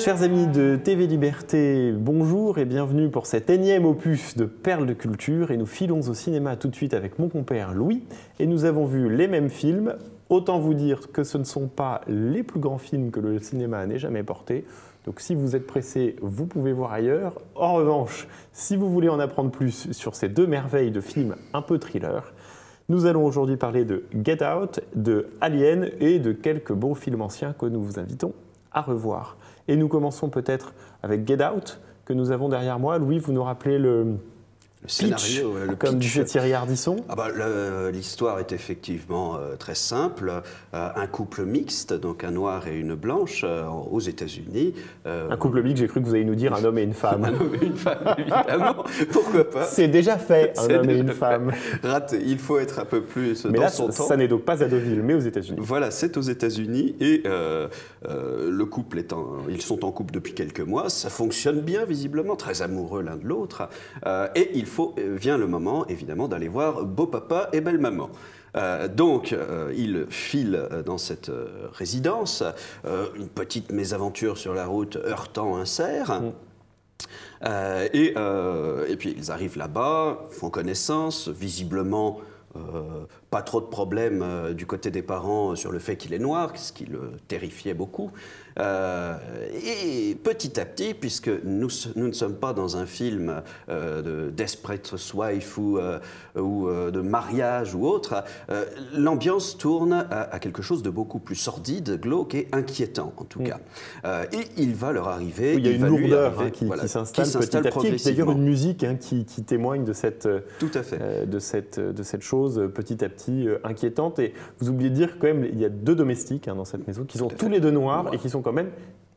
Chers amis de TV Liberté, bonjour et bienvenue pour cet énième opus de Perles de culture. Et nous filons au cinéma tout de suite avec mon compère Louis. Et nous avons vu les mêmes films. Autant vous dire que ce ne sont pas les plus grands films que le cinéma n'ait jamais portés. Donc si vous êtes pressé, vous pouvez voir ailleurs. En revanche, si vous voulez en apprendre plus sur ces deux merveilles de films un peu thriller, nous allons aujourd'hui parler de Get Out, de Alien et de quelques beaux films anciens que nous vous invitons à revoir. Et nous commençons peut-être avec Get Out, que nous avons derrière moi. Louis, vous nous rappelez le scénario, comme disait Thierry Ardisson. L'histoire est effectivement très simple. Un couple mixte, donc un noir et une blanche, aux États-Unis. Un couple mixte, j'ai cru que vous alliez nous dire un homme et une femme. Un homme et une femme, évidemment. Pourquoi pas? C'est déjà fait, un homme et une femme. Raté. Il faut être un peu plus mais dans là, son temps. Ça n'est donc pas à Deauville, mais aux États-Unis. Voilà, c'est aux États-Unis et le couple ils sont en couple depuis quelques mois. Ça fonctionne bien, visiblement, très amoureux l'un de l'autre. Et vient le moment, évidemment, d'aller voir beau papa et belle maman. Donc, il file dans cette résidence, une petite mésaventure sur la route heurtant un cerf. Et puis, ils arrivent là-bas, font connaissance, visiblement... pas trop de problèmes du côté des parents sur le fait qu'il est noir, ce qui le terrifiait beaucoup. Et petit à petit, puisque nous ne sommes pas dans un film de Desperate Wife ou de mariage ou autre, l'ambiance tourne à quelque chose de beaucoup plus sordide, glauque et inquiétant en tout cas. Et il va leur arriver... Oui, il y a une lourdeur qui s'installe petit à petit. Progressivement. D'ailleurs, une musique qui témoigne de cette, tout à fait. de cette chose petit à petit inquiétante. Et vous oubliez de dire quand même, il y a deux domestiques dans cette maison qui sont tous les deux noirs et qui sont quand même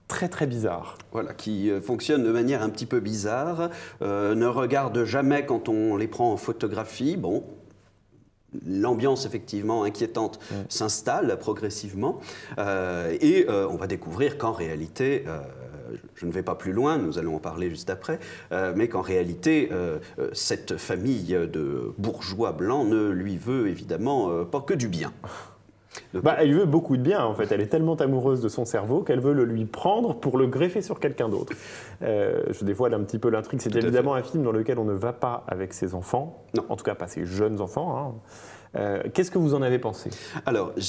très très bizarres. Voilà, qui fonctionnent de manière un petit peu bizarre, ne regardent jamais quand on les prend en photographie. Bon, l'ambiance effectivement inquiétante s'installe progressivement et on va découvrir qu'en réalité... je ne vais pas plus loin, nous allons en parler juste après, mais qu'en réalité, cette famille de bourgeois blancs ne lui veut évidemment pas que du bien. Donc, elle lui veut beaucoup de bien, en fait. Elle est tellement amoureuse de son cerveau qu'elle veut le lui prendre pour le greffer sur quelqu'un d'autre. Je dévoile un petit peu l'intrigue. C'est évidemment un film dans lequel on ne va pas avec ses enfants, non. En tout cas pas ses jeunes enfants. Qu'est-ce que vous en avez pensé? Alors, je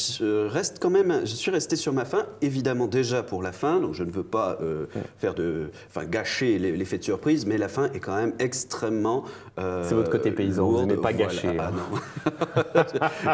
suis resté sur ma faim, évidemment déjà pour la fin, donc je ne veux pas gâcher l'effet de surprise, mais la fin est quand même extrêmement... c'est votre côté paysan, vous n'aimez pas gâcher. Ah, non.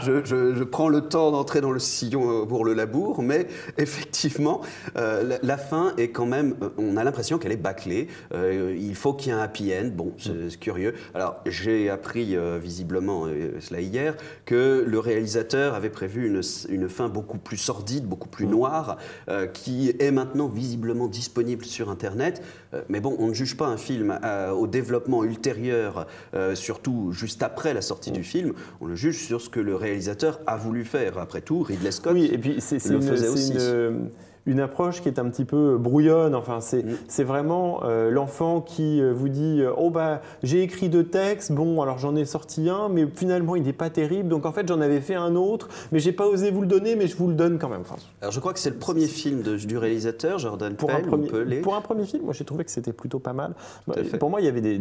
je prends le temps d'entrer dans le sillon pour le labour, mais effectivement, la fin est quand même... on a l'impression qu'elle est bâclée, il faut qu'il y ait un happy end, bon, c'est curieux. Alors, j'ai appris visiblement cela hier, que le réalisateur avait prévu une fin beaucoup plus sordide, beaucoup plus noire, qui est maintenant visiblement disponible sur Internet. Mais bon, on ne juge pas un film au développement ultérieur, surtout juste après la sortie du film. On le juge sur ce que le réalisateur a voulu faire. Après tout, Ridley Scott et puis le faisait aussi. Une approche qui est un petit peu brouillonne. Enfin, c'est vraiment l'enfant qui vous dit « Oh, j'ai écrit 2 textes, bon, alors j'en ai sorti un, mais finalement, il n'est pas terrible. Donc, en fait, j'en avais fait un autre, mais j'ai pas osé vous le donner, mais je vous le donne quand même. » Alors, je crois que c'est le premier film du réalisateur, Jordan Peele. Pour un premier film, moi, j'ai trouvé que c'était plutôt pas mal. Pour moi, il y avait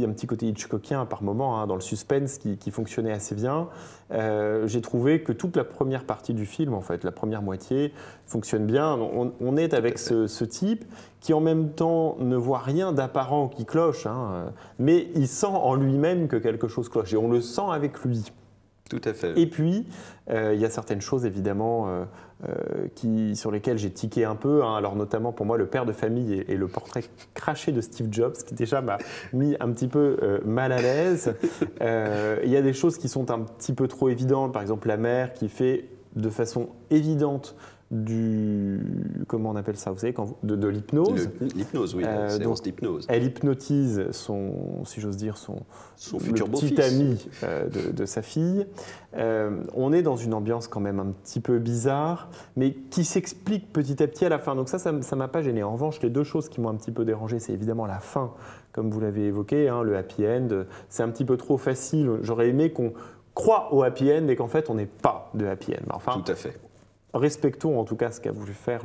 un petit côté Hitchcockien par moment, dans le suspense qui fonctionnait assez bien. J'ai trouvé que toute la première partie du film, en fait, la première moitié, fonctionne bien. On est avec ce type qui en même temps ne voit rien d'apparent qui cloche, mais il sent en lui-même que quelque chose cloche et on le sent avec lui. Tout à fait. Et puis, il y a certaines choses évidemment sur lesquelles j'ai tiqué un peu. Alors notamment pour moi, le père de famille et le portrait craché de Steve Jobs, qui déjà m'a mis un petit peu mal à l'aise. Il y a des choses qui sont un petit peu trop évidentes. Par exemple, la mère qui fait de façon évidente comment on appelle ça, vous savez, de l'hypnose. L'hypnose, oui, la séance d'hypnose. Elle hypnotise si j'ose dire, son futur beau-fils, petit ami de sa fille. On est dans une ambiance quand même un petit peu bizarre, mais qui s'explique petit à petit à la fin. Donc ça m'a pas gêné. En revanche, les 2 choses qui m'ont un petit peu dérangé, c'est évidemment la fin, comme vous l'avez évoqué, le happy end. C'est un petit peu trop facile. J'aurais aimé qu'on croit au happy end et qu'en fait, on n'ait pas de happy end. Enfin, tout à fait. Respectons en tout cas ce qu'a voulu faire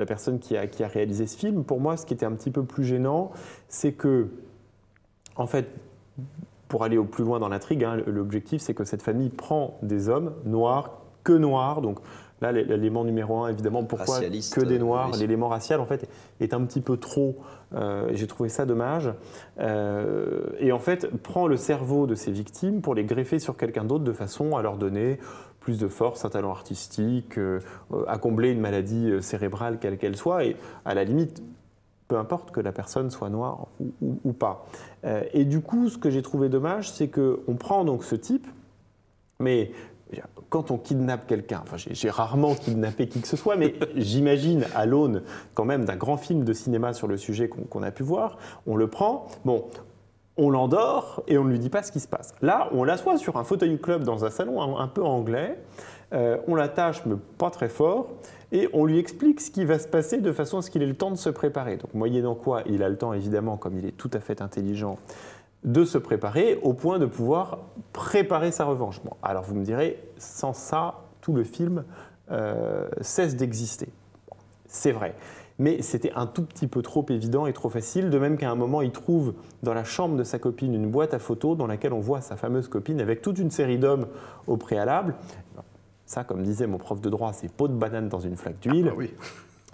la personne qui a réalisé ce film. Pour moi, ce qui était un petit peu plus gênant, c'est que, en fait, pour aller au plus loin dans l'intrigue, hein, l'objectif, c'est que cette famille prend des hommes noirs, que noirs, donc là, l'élément numéro 1, évidemment, pourquoi racialiste, que des noirs, oui. l'élément racial, en fait, est un petit peu trop, j'ai trouvé ça dommage, et en fait, prend le cerveau de ces victimes pour les greffer sur quelqu'un d'autre de façon à leur donner plus de force, un talent artistique, à combler une maladie cérébrale quelle qu'elle soit, et à la limite, peu importe que la personne soit noire ou pas. Et du coup, ce que j'ai trouvé dommage, c'est qu'on prend donc ce type, mais quand on kidnappe quelqu'un, enfin j'ai rarement kidnappé qui que ce soit, mais j'imagine à l'aune quand même d'un grand film de cinéma sur le sujet qu'on a pu voir, on le prend, bon, on l'endort et on ne lui dit pas ce qui se passe. Là, on l'assoit sur un fauteuil club dans un salon un peu anglais, on l'attache mais pas très fort, et on lui explique ce qui va se passer de façon à ce qu'il ait le temps de se préparer. Donc moyennant quoi, il a le temps évidemment, comme il est tout à fait intelligent, de se préparer au point de pouvoir préparer sa revanche. Bon, alors vous me direz, sans ça, tout le film cesse d'exister. Bon, c'est vrai, mais c'était un tout petit peu trop évident et trop facile, de même qu'à un moment, il trouve dans la chambre de sa copine une boîte à photos dans laquelle on voit sa fameuse copine avec toute une série d'hommes au préalable. Ça, comme disait mon prof de droit, c'est peau de banane dans une flaque d'huile. Ah oui.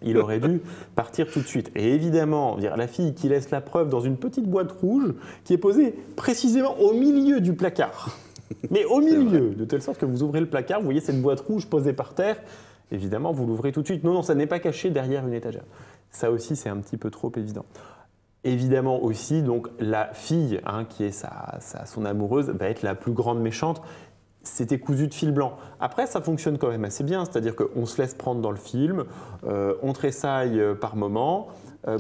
Il aurait dû partir tout de suite. Et évidemment, la fille qui laisse la preuve dans une petite boîte rouge qui est posée précisément au milieu du placard. Mais au milieu, de telle sorte que vous ouvrez le placard, vous voyez cette boîte rouge posée par terre. Évidemment, vous l'ouvrez tout de suite. Non, non, ça n'est pas caché derrière une étagère. Ça aussi, c'est un petit peu trop évident. Évidemment aussi, donc, la fille, hein, qui est son amoureuse, va être la plus grande méchante. C'était cousu de fil blanc. Après, ça fonctionne quand même assez bien, c'est-à-dire qu'on se laisse prendre dans le film, on tressaille par moments.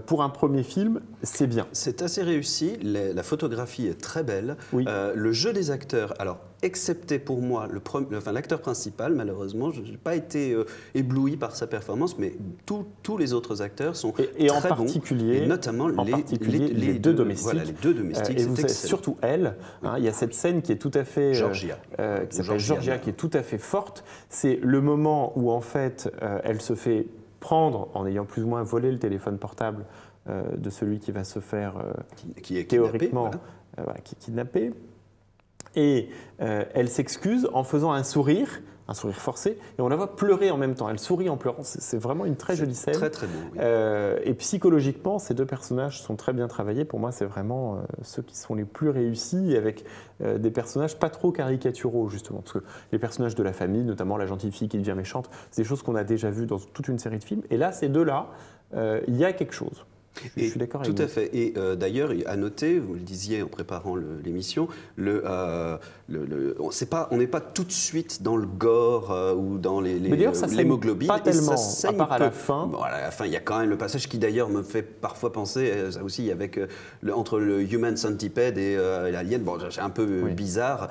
Pour un premier film, c'est bien. C'est assez réussi, la photographie est très belle, Oui. Le jeu des acteurs, alors excepté pour moi l'acteur principal, malheureusement, je n'ai pas été ébloui par sa performance, mais tous les autres acteurs sont et très en particulier, bons, et notamment les deux domestiques. Voilà, les deux domestiques, et c'est vous savez, excellent. surtout elle, hein, il y a cette scène qui est tout à fait... Georgia. qui s'appelle Georgia, qui est tout à fait forte. C'est le moment où, en fait, elle se fait prendre en ayant plus ou moins volé le téléphone portable de celui qui va se faire qui est théoriquement qui est kidnappé. Et elle s'excuse en faisant un sourire forcé, et on la voit pleurer en même temps. Elle sourit en pleurant. C'est vraiment une très jolie scène. Très très beau. Oui. Et psychologiquement, ces deux personnages sont très bien travaillés. Pour moi, c'est vraiment ceux qui sont les plus réussis, avec des personnages pas trop caricaturaux, justement. Parce que les personnages de la famille, notamment la gentille fille qui devient méchante, c'est des choses qu'on a déjà vues dans toute une série de films. Et là, ces deux-là, il y a quelque chose. Je suis d'accord avec vous. Tout à fait. Et d'ailleurs, à noter, vous le disiez en préparant l'émission, on n'est pas tout de suite dans le gore ou dans l'hémoglobine. Pas tellement, à part à la fin. Bon, à la fin, il y a quand même le passage qui d'ailleurs me fait parfois penser, ça aussi, avec entre le Human Centipede et l'Alien. Bon, c'est un peu bizarre.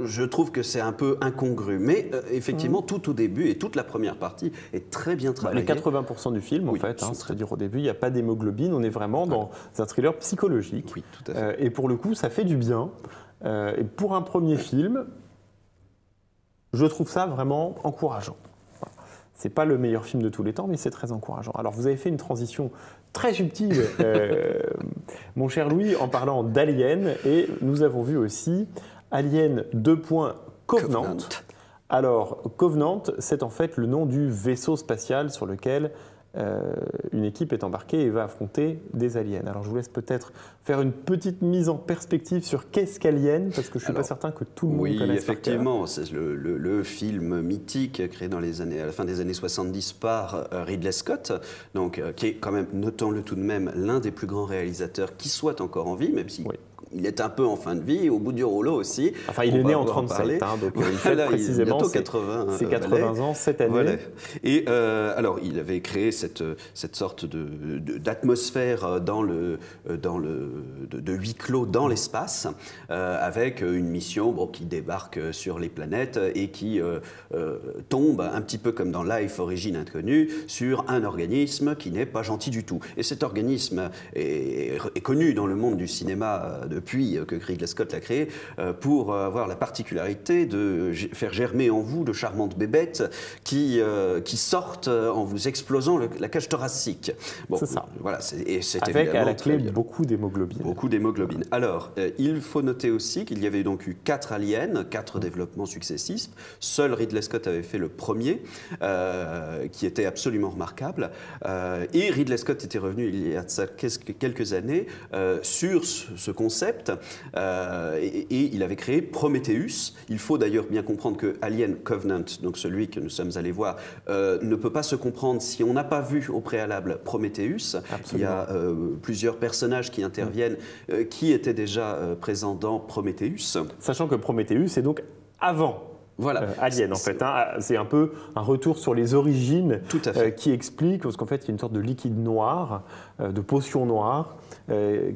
Je trouve que c'est un peu incongru. Mais effectivement, tout au début et toute la première partie est très bien travaillée. Les 80% du film, en fait, c'est-à-dire au début, il n'y a pas d'hémoglobine. On est vraiment dans un thriller psychologique. Oui, tout à fait. Et pour le coup, ça fait du bien. Et pour un premier film, je trouve ça vraiment encourageant. Voilà. C'est pas le meilleur film de tous les temps, mais c'est très encourageant. Alors, vous avez fait une transition très subtile, mon cher Louis, en parlant d'Alien. Et nous avons vu aussi Alien : Covenant. Alors, Covenant, c'est en fait le nom du vaisseau spatial sur lequel une équipe est embarquée et va affronter des aliens. Alors je vous laisse peut-être faire une petite mise en perspective sur qu'est-ce qu'Alien, parce que je ne suis pas certain que tout le monde connaisse. Oui, effectivement, c'est le film mythique créé à la fin des années 70 par Ridley Scott, donc, qui est quand même, notons-le tout de même, l'un des plus grands réalisateurs qui soit encore en vie, même si... Oui. Il est un peu en fin de vie, au bout du rouleau aussi. Enfin, il est né en 37, hein, donc il fait précisément ses 80 ans cette année. Voilà. Et alors, il avait créé cette sorte d'atmosphère de huis clos dans l'espace, avec une mission qui débarque sur les planètes et qui tombe, un petit peu comme dans Life, Origine Inconnue, sur un organisme qui n'est pas gentil du tout. Et cet organisme est connu dans le monde du cinéma depuis que Ridley Scott l'a créé, pour avoir la particularité de faire germer en vous de charmantes bébêtes qui sortent en vous explosant la cage thoracique. Bon, c'est ça. Voilà, c'est avec à la clé beaucoup d'hémoglobine. Beaucoup d'hémoglobine. Alors, il faut noter aussi qu'il y avait donc eu 4 aliens, 4 développements successifs. Seul Ridley Scott avait fait le premier, qui était absolument remarquable. Et Ridley Scott était revenu il y a quelques années sur ce concept et il avait créé Prometheus. Il faut d'ailleurs bien comprendre que Alien Covenant, donc celui que nous sommes allés voir, ne peut pas se comprendre si on n'a pas vu au préalable Prometheus. Absolument. Il y a plusieurs personnages qui interviennent qui étaient déjà présents dans Prometheus. Sachant que Prometheus est donc avant Alien en fait. C'est un peu un retour sur les origines qui explique, parce qu'en fait il y a une sorte de liquide noir, de potion noire,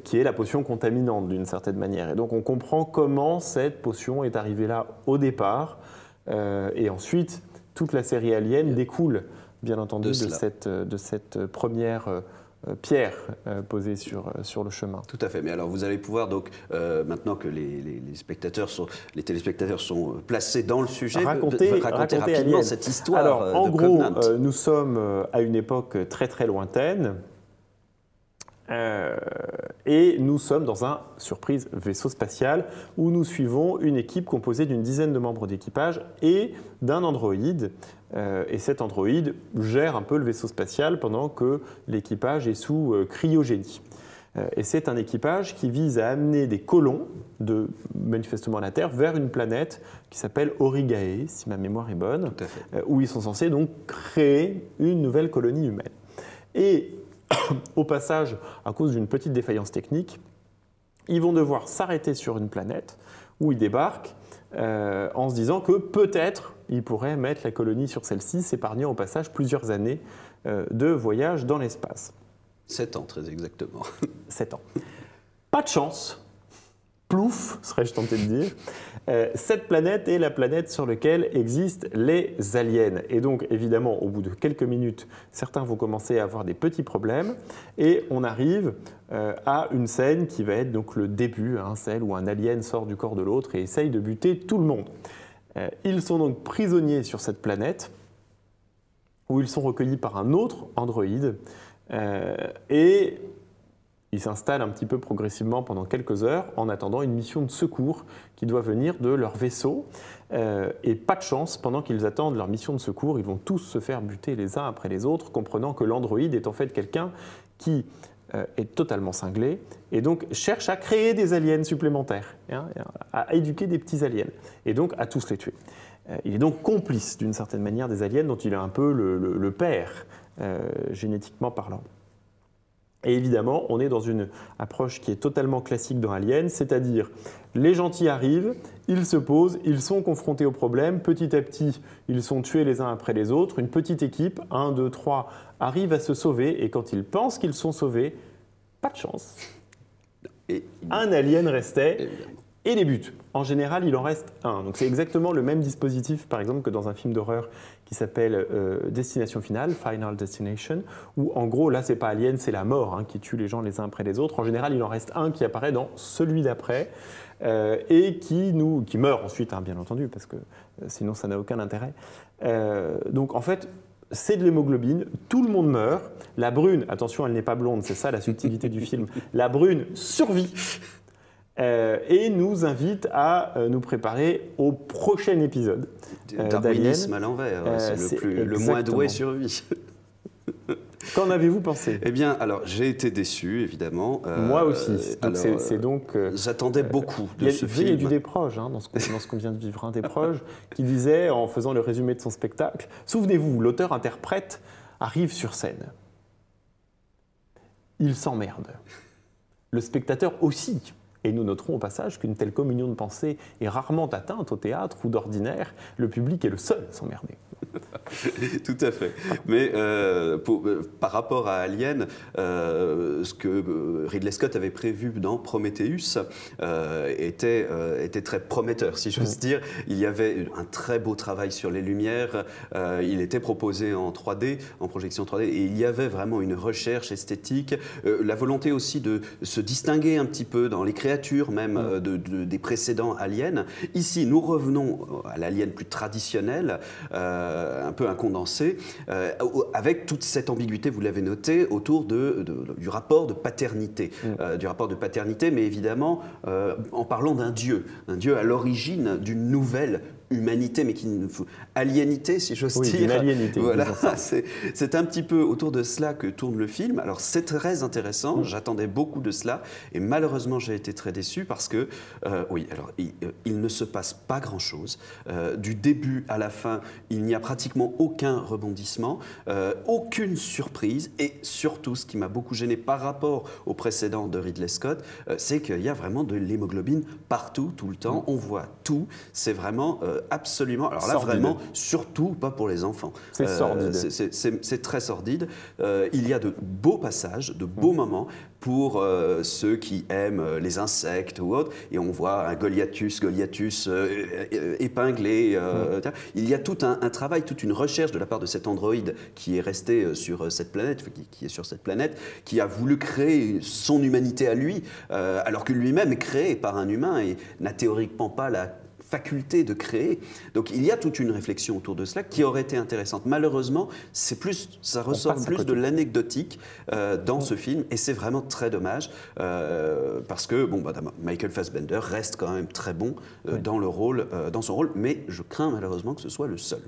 qui est la potion contaminante d'une certaine manière. Et donc on comprend comment cette potion est arrivée là au départ, et ensuite toute la série Alien découle bien entendu de cette première pierre posée sur le chemin. Tout à fait. Mais alors vous allez pouvoir donc maintenant que les téléspectateurs sont placés dans le sujet, raconter rapidement Alien. Cette histoire. Alors en gros, nous sommes à une époque très très lointaine. Et nous sommes dans un, surprise, vaisseau spatial où nous suivons une équipe composée d'une dizaine de membres d'équipage et d'un androïde. Et cet androïde gère un peu le vaisseau spatial pendant que l'équipage est sous cryogénie. Et c'est un équipage qui vise à amener des colons de manifestement la Terre vers une planète qui s'appelle Aurigae, si ma mémoire est bonne, où ils sont censés donc créer une nouvelle colonie humaine. Et au passage, à cause d'une petite défaillance technique, ils vont devoir s'arrêter sur une planète où ils débarquent en se disant que peut-être ils pourraient mettre la colonie sur celle-ci, s'épargnant au passage plusieurs années de voyage dans l'espace. 7 ans, très exactement. 7 ans. Pas de chance. Plouf, serais-je tenté de dire. Cette planète est la planète sur laquelle existent les aliens. Et donc, évidemment, au bout de quelques minutes, certains vont commencer à avoir des petits problèmes. Et on arrive à une scène qui va être donc le début, celle où un alien sort du corps de l'autre et essaye de buter tout le monde. Ils sont donc prisonniers sur cette planète, où ils sont recueillis par un autre androïde. Et ils s'installent un petit peu progressivement pendant quelques heures en attendant une mission de secours qui doit venir de leur vaisseau. Et pas de chance, pendant qu'ils attendent leur mission de secours, ils vont tous se faire buter les uns après les autres, comprenant que l'androïde est en fait quelqu'un qui est totalement cinglé et donc cherche à créer des aliens supplémentaires, à éduquer des petits aliens et donc à tous les tuer. Il est donc complice d'une certaine manière des aliens dont il est un peu le père, génétiquement parlant. Et évidemment, on est dans une approche qui est totalement classique dans Alien, c'est-à-dire les gentils arrivent, ils se posent, ils sont confrontés au problème, petit à petit, ils sont tués les uns après les autres, une petite équipe, 1, 2, 3, arrive à se sauver, et quand ils pensent qu'ils sont sauvés, pas de chance. Un alien restait et les bute. En général, il en reste un. Donc c'est exactement le même dispositif, par exemple, que dans un film d'horreur qui s'appelle Destination Finale, Final Destination, où en gros, là, c'est pas Alien, c'est la mort qui tue les gens les uns après les autres. En général, il en reste un qui apparaît dans celui d'après et qui meurt ensuite, bien entendu, parce que sinon, ça n'a aucun intérêt. Donc en fait, c'est de l'hémoglobine, tout le monde meurt. La brune, attention, elle n'est pas blonde, c'est ça la subtilité du film. La brune survit. Et nous invite à nous préparer au prochain épisode Darwinisme à l'envers, c'est le moins doué survit. Qu'en avez-vous pensé ? Eh bien, alors, j'ai été déçu, évidemment. Moi aussi. J'attendais beaucoup de ce film. Il y a eu des proches dans ce qu'on vient de vivre. Des proches qui disaient, en faisant le résumé de son spectacle, souvenez-vous, l'auteur-interprète arrive sur scène. Il s'emmerde. Le spectateur aussi. Et nous noterons au passage qu'une telle communion de pensée est rarement atteinte au théâtre où d'ordinaire, le public est le seul à s'emmerder. Tout à fait. Mais par rapport à Alien, ce que Ridley Scott avait prévu dans Prometheus était très prometteur, si j'ose dire. Il y avait un très beau travail sur les lumières. Il était proposé en 3D, en projection 3D, et il y avait vraiment une recherche esthétique, la volonté aussi de se distinguer un petit peu dans les créatures même des précédents aliens. Ici, nous revenons à l'alien plus traditionnel, un peu un condensé, avec toute cette ambiguïté, vous l'avez noté, autour du rapport de paternité. Du rapport de paternité, mais évidemment en parlant d'un dieu à l'origine d'une nouvelle humanité, mais aliénité, si j'ose dire. Une aliénité. Voilà, c'est un petit peu autour de cela que tourne le film. Alors c'est très intéressant, j'attendais beaucoup de cela, et malheureusement j'ai été très déçu parce que, il ne se passe pas grand-chose. Du début à la fin, il n'y a pratiquement aucun rebondissement, aucune surprise, et surtout, ce qui m'a beaucoup gêné par rapport au précédent de Ridley Scott, c'est qu'il y a vraiment de l'hémoglobine partout, tout le temps, on voit tout, c'est vraiment absolument, alors là sordide. Vraiment, surtout pas pour les enfants. C'est sordide. C'est très sordide. Il y a de beaux passages, de beaux moments pour ceux qui aiment les insectes ou autres, et on voit un Goliathus épinglé. Il y a tout un travail, toute une recherche de la part de cet androïde qui est resté sur cette planète, qui est sur cette planète, qui a voulu créer son humanité à lui, alors que lui-même est créé par un humain et n'a théoriquement pas la faculté de créer. Donc il y a toute une réflexion autour de cela qui aurait été intéressante. Malheureusement, ça ressort plus de l'anecdotique dans ce film, et c'est vraiment très dommage parce que Michael Fassbender reste quand même très bon dans son rôle, mais je crains malheureusement que ce soit le seul.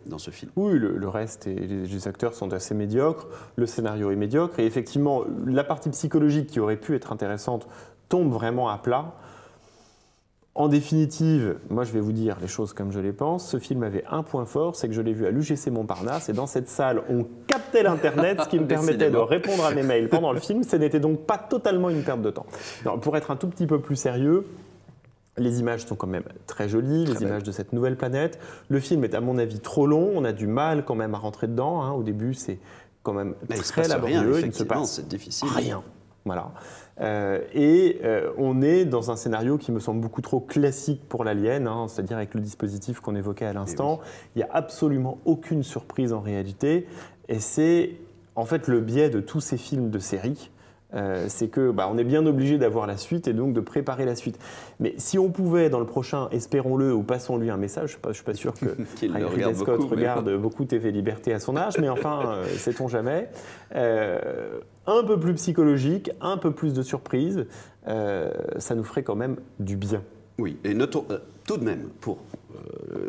Dans ce film. Oui, le reste, et les acteurs sont assez médiocres, le scénario est médiocre, et effectivement, la partie psychologique qui aurait pu être intéressante tombe vraiment à plat. En définitive, moi je vais vous dire les choses comme je les pense. Ce film avait un point fort, c'est que je l'ai vu à l'UGC Montparnasse, et dans cette salle, on captait l'Internet, ce qui me permettait de répondre à mes mails pendant le film. Ce n'était donc pas totalement une perte de temps. Alors, pour être un tout petit peu plus sérieux, les images sont quand même très jolies, les images de cette nouvelle planète. Le film est à mon avis trop long, on a du mal quand même à rentrer dedans. Au début, c'est quand même très laborieux. Il ne se passe c'est difficile. Rien. Voilà. On est dans un scénario qui me semble beaucoup trop classique pour l'Alien, c'est-à-dire avec le dispositif qu'on évoquait à l'instant. Il n'y a absolument aucune surprise en réalité, et c'est en fait le biais de tous ces films de série. C'est que on est bien obligé d'avoir la suite et donc de préparer la suite. Mais si on pouvait, dans le prochain, espérons-le ou passons-lui un message, je ne suis pas sûr que Ridley Scott regarde beaucoup TV Liberté à son âge, mais enfin, sait-on jamais. Un peu plus psychologique, un peu plus de surprise, ça nous ferait quand même du bien. Oui, et notons tout de même, pour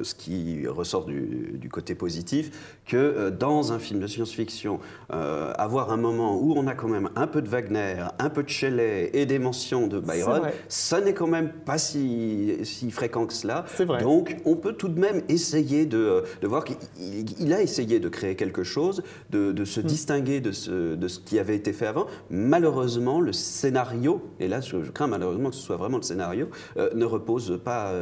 ce qui ressort du côté positif, que dans un film de science-fiction, avoir un moment où on a quand même un peu de Wagner, un peu de Shelley et des mentions de Byron, ça n'est quand même pas si fréquent que cela. Donc on peut tout de même essayer de voir qu'il a essayé de créer quelque chose, de se distinguer de ce qui avait été fait avant. Malheureusement, le scénario, et là je crains malheureusement que ce soit vraiment le scénario, ne repose pas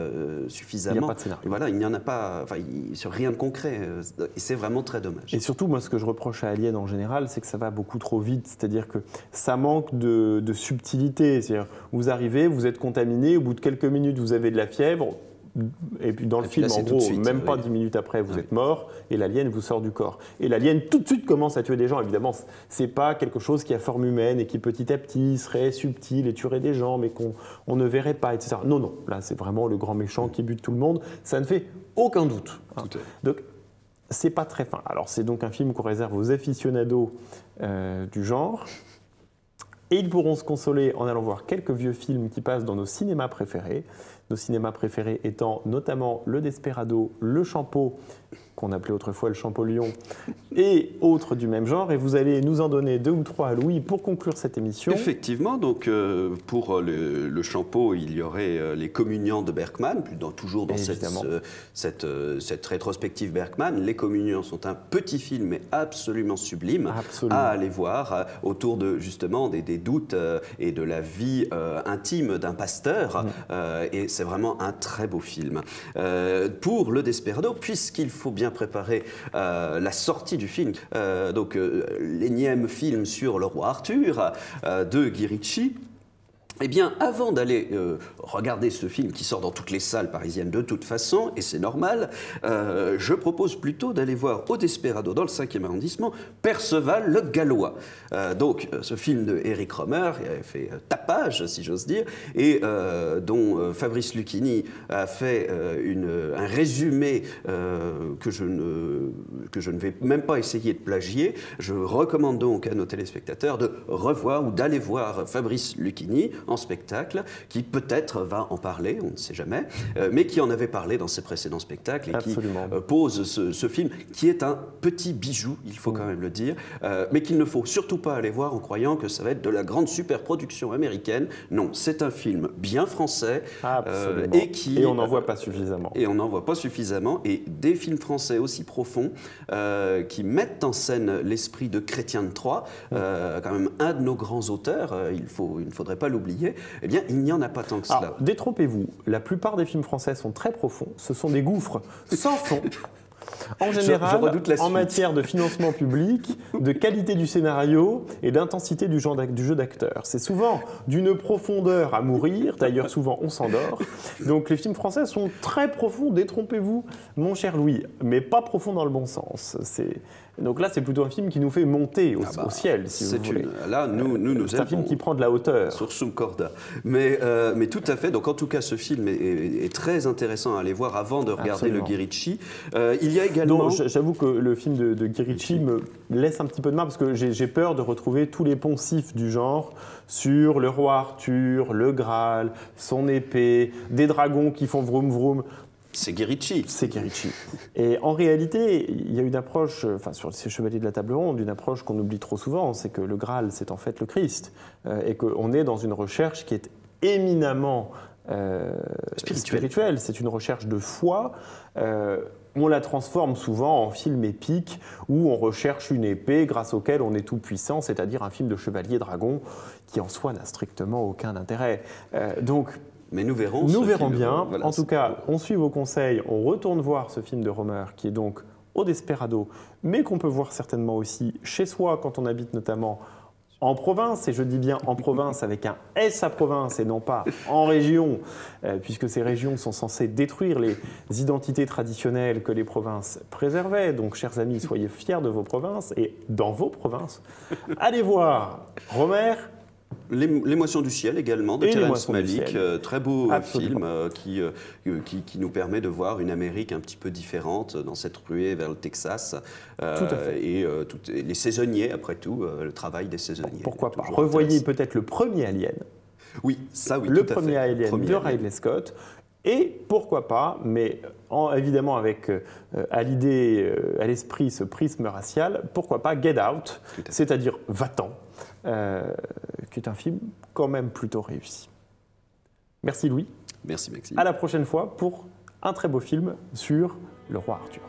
suffisamment. Il n'y a pas de scénario. Voilà, il n'y en a pas, sur rien de concret, et c'est vraiment très dommage. Et surtout, moi, ce que je reproche à Alien en général, c'est que ça va beaucoup trop vite, c'est-à-dire que ça manque de subtilité. C'est-à-dire, vous arrivez, vous êtes contaminé, au bout de quelques minutes, vous avez de la fièvre, et puis dans le film, en gros, même pas 10 minutes après, vous êtes mort, et l'alien vous sort du corps. Et l'alien, tout de suite, commence à tuer des gens. Évidemment, c'est pas quelque chose qui a forme humaine et qui, petit à petit, serait subtil et tuerait des gens, mais qu'on ne verrait pas, etc. Non, non, là, c'est vraiment le grand méchant qui bute tout le monde. Ça ne fait aucun doute. Donc, c'est pas très fin. Alors, c'est donc un film qu'on réserve aux aficionados du genre. Et ils pourront se consoler en allant voir quelques vieux films qui passent dans nos cinémas préférés. Nos cinémas préférés étant notamment le Desperado, le Champeau, qu'on appelait autrefois le Champollion, et autres du même genre. Et vous allez nous en donner 2 ou 3 à Louis pour conclure cette émission. Effectivement, donc pour le Champeau, il y aurait Les Communiants de Bergman, toujours dans cette rétrospective Bergman. Les Communiants sont un petit film, mais absolument sublime à aller voir, autour de justement des doutes et de la vie intime d'un pasteur. Et c'est vraiment un très beau film. Pour le Desperado, puisqu'il faut bien bien préparé la sortie du film. L'énième film sur le roi Arthur de Guy Ritchie. Eh bien, avant d'aller regarder ce film qui sort dans toutes les salles parisiennes de toute façon, et c'est normal, je propose plutôt d'aller voir au Desperado, dans le 5e arrondissement, Perceval le Gallois. Ce film de Éric Rohmer, il avait fait tapage, si j'ose dire, et dont Fabrice Lucchini a fait un résumé que je ne vais même pas essayer de plagier. Je recommande donc à nos téléspectateurs de revoir ou d'aller voir Fabrice Lucchini en spectacle, qui peut-être va en parler, on ne sait jamais, mais qui en avait parlé dans ses précédents spectacles et Absolument. qui pose ce film, qui est un petit bijou, il faut quand même le dire, mais qu'il ne faut surtout pas aller voir en croyant que ça va être de la grande superproduction américaine. Non, c'est un film bien français et on n'en voit pas suffisamment. Et on n'en voit pas suffisamment. Et des films français aussi profonds qui mettent en scène l'esprit de Chrétien de Troyes, quand même un de nos grands auteurs, il ne faudrait pas l'oublier. Eh bien, il n'y en a pas tant que cela. Alors, détrompez-vous, la plupart des films français sont très profonds, ce sont des gouffres sans fond. En général, en matière de financement public, de qualité du scénario et d'intensité du jeu d'acteur. C'est souvent d'une profondeur à mourir, d'ailleurs souvent on s'endort. Donc les films français sont très profonds, détrompez-vous, mon cher Louis, mais pas profonds dans le bon sens. Donc là, c'est plutôt un film qui nous fait monter au ciel, si vous voulez. Là, nous c'est un film qui prend de la hauteur. Sur Sum Corda. Mais tout à fait. Donc en tout cas, ce film est très intéressant à aller voir avant de regarder le Guy Ritchie. Il y a également... J'avoue que le film de Guy Ritchie me laisse un petit peu de mal parce que j'ai peur de retrouver tous les poncifs du genre sur le roi Arthur, le Graal, son épée, des dragons qui font vroom vroom. C'est Guy Ritchie. C'est Guy Ritchie. Et en réalité, il y a une approche, sur ces Chevaliers de la Table Ronde, une approche qu'on oublie trop souvent, c'est que le Graal, c'est en fait le Christ. Et qu'on est dans une recherche qui est éminemment spirituelle. C'est une recherche de foi. On la transforme souvent en film épique où on recherche une épée grâce auquel on est tout puissant, c'est-à-dire un film de chevalier dragon qui en soi n'a strictement aucun intérêt. Mais nous verrons. Nous verrons bien. Voilà, en tout cas, on suit vos conseils. On retourne voir ce film de Rohmer qui est donc au Desperado, mais qu'on peut voir certainement aussi chez soi quand on habite notamment en province. Et je dis bien en province avec un S à province et non pas en région, puisque ces régions sont censées détruire les identités traditionnelles que les provinces préservaient. Donc, chers amis, soyez fiers de vos provinces et dans vos provinces, allez voir Rohmer. Les Moissons du Ciel également, de Terrence Malick, très beau film qui nous permet de voir une Amérique un petit peu différente dans cette ruée vers le Texas. Tout à fait. Et les saisonniers, après tout, le travail des saisonniers. Pourquoi pas. Revoyez peut-être le premier Alien. Oui, ça oui, le premier Alien de Ridley Scott. Et pourquoi pas, mais évidemment avec à l'esprit ce prisme racial, pourquoi pas Get Out, c'est-à-dire Va-t'en, qui est un film quand même plutôt réussi. Merci Louis. Merci Maxime. À la prochaine fois pour un très beau film sur le roi Arthur.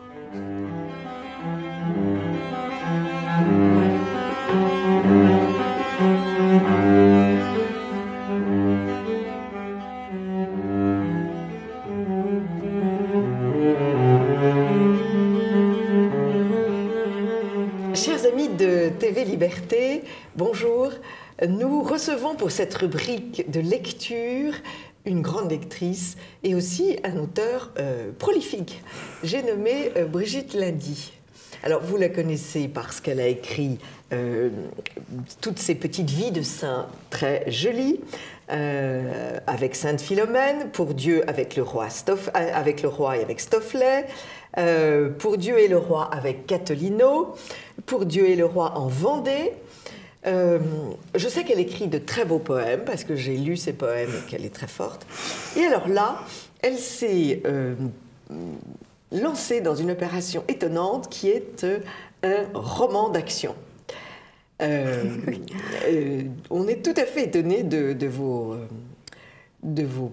Chers amis de TV Liberté, bonjour. Nous recevons pour cette rubrique de lecture une grande lectrice et aussi un auteur prolifique. J'ai nommé Brigitte Lundy. Alors, vous la connaissez parce qu'elle a écrit toutes ces petites vies de saints très jolies, avec Sainte Philomène, Pour Dieu avec le roi et avec Stofflet, Pour Dieu et le roi avec Cattolino, Pour Dieu et le roi en Vendée. Je sais qu'elle écrit de très beaux poèmes, parce que j'ai lu ses poèmes et qu'elle est très forte. Et alors là, elle s'est lancée dans une opération étonnante qui est un roman d'action. On est tout à fait étonné de vos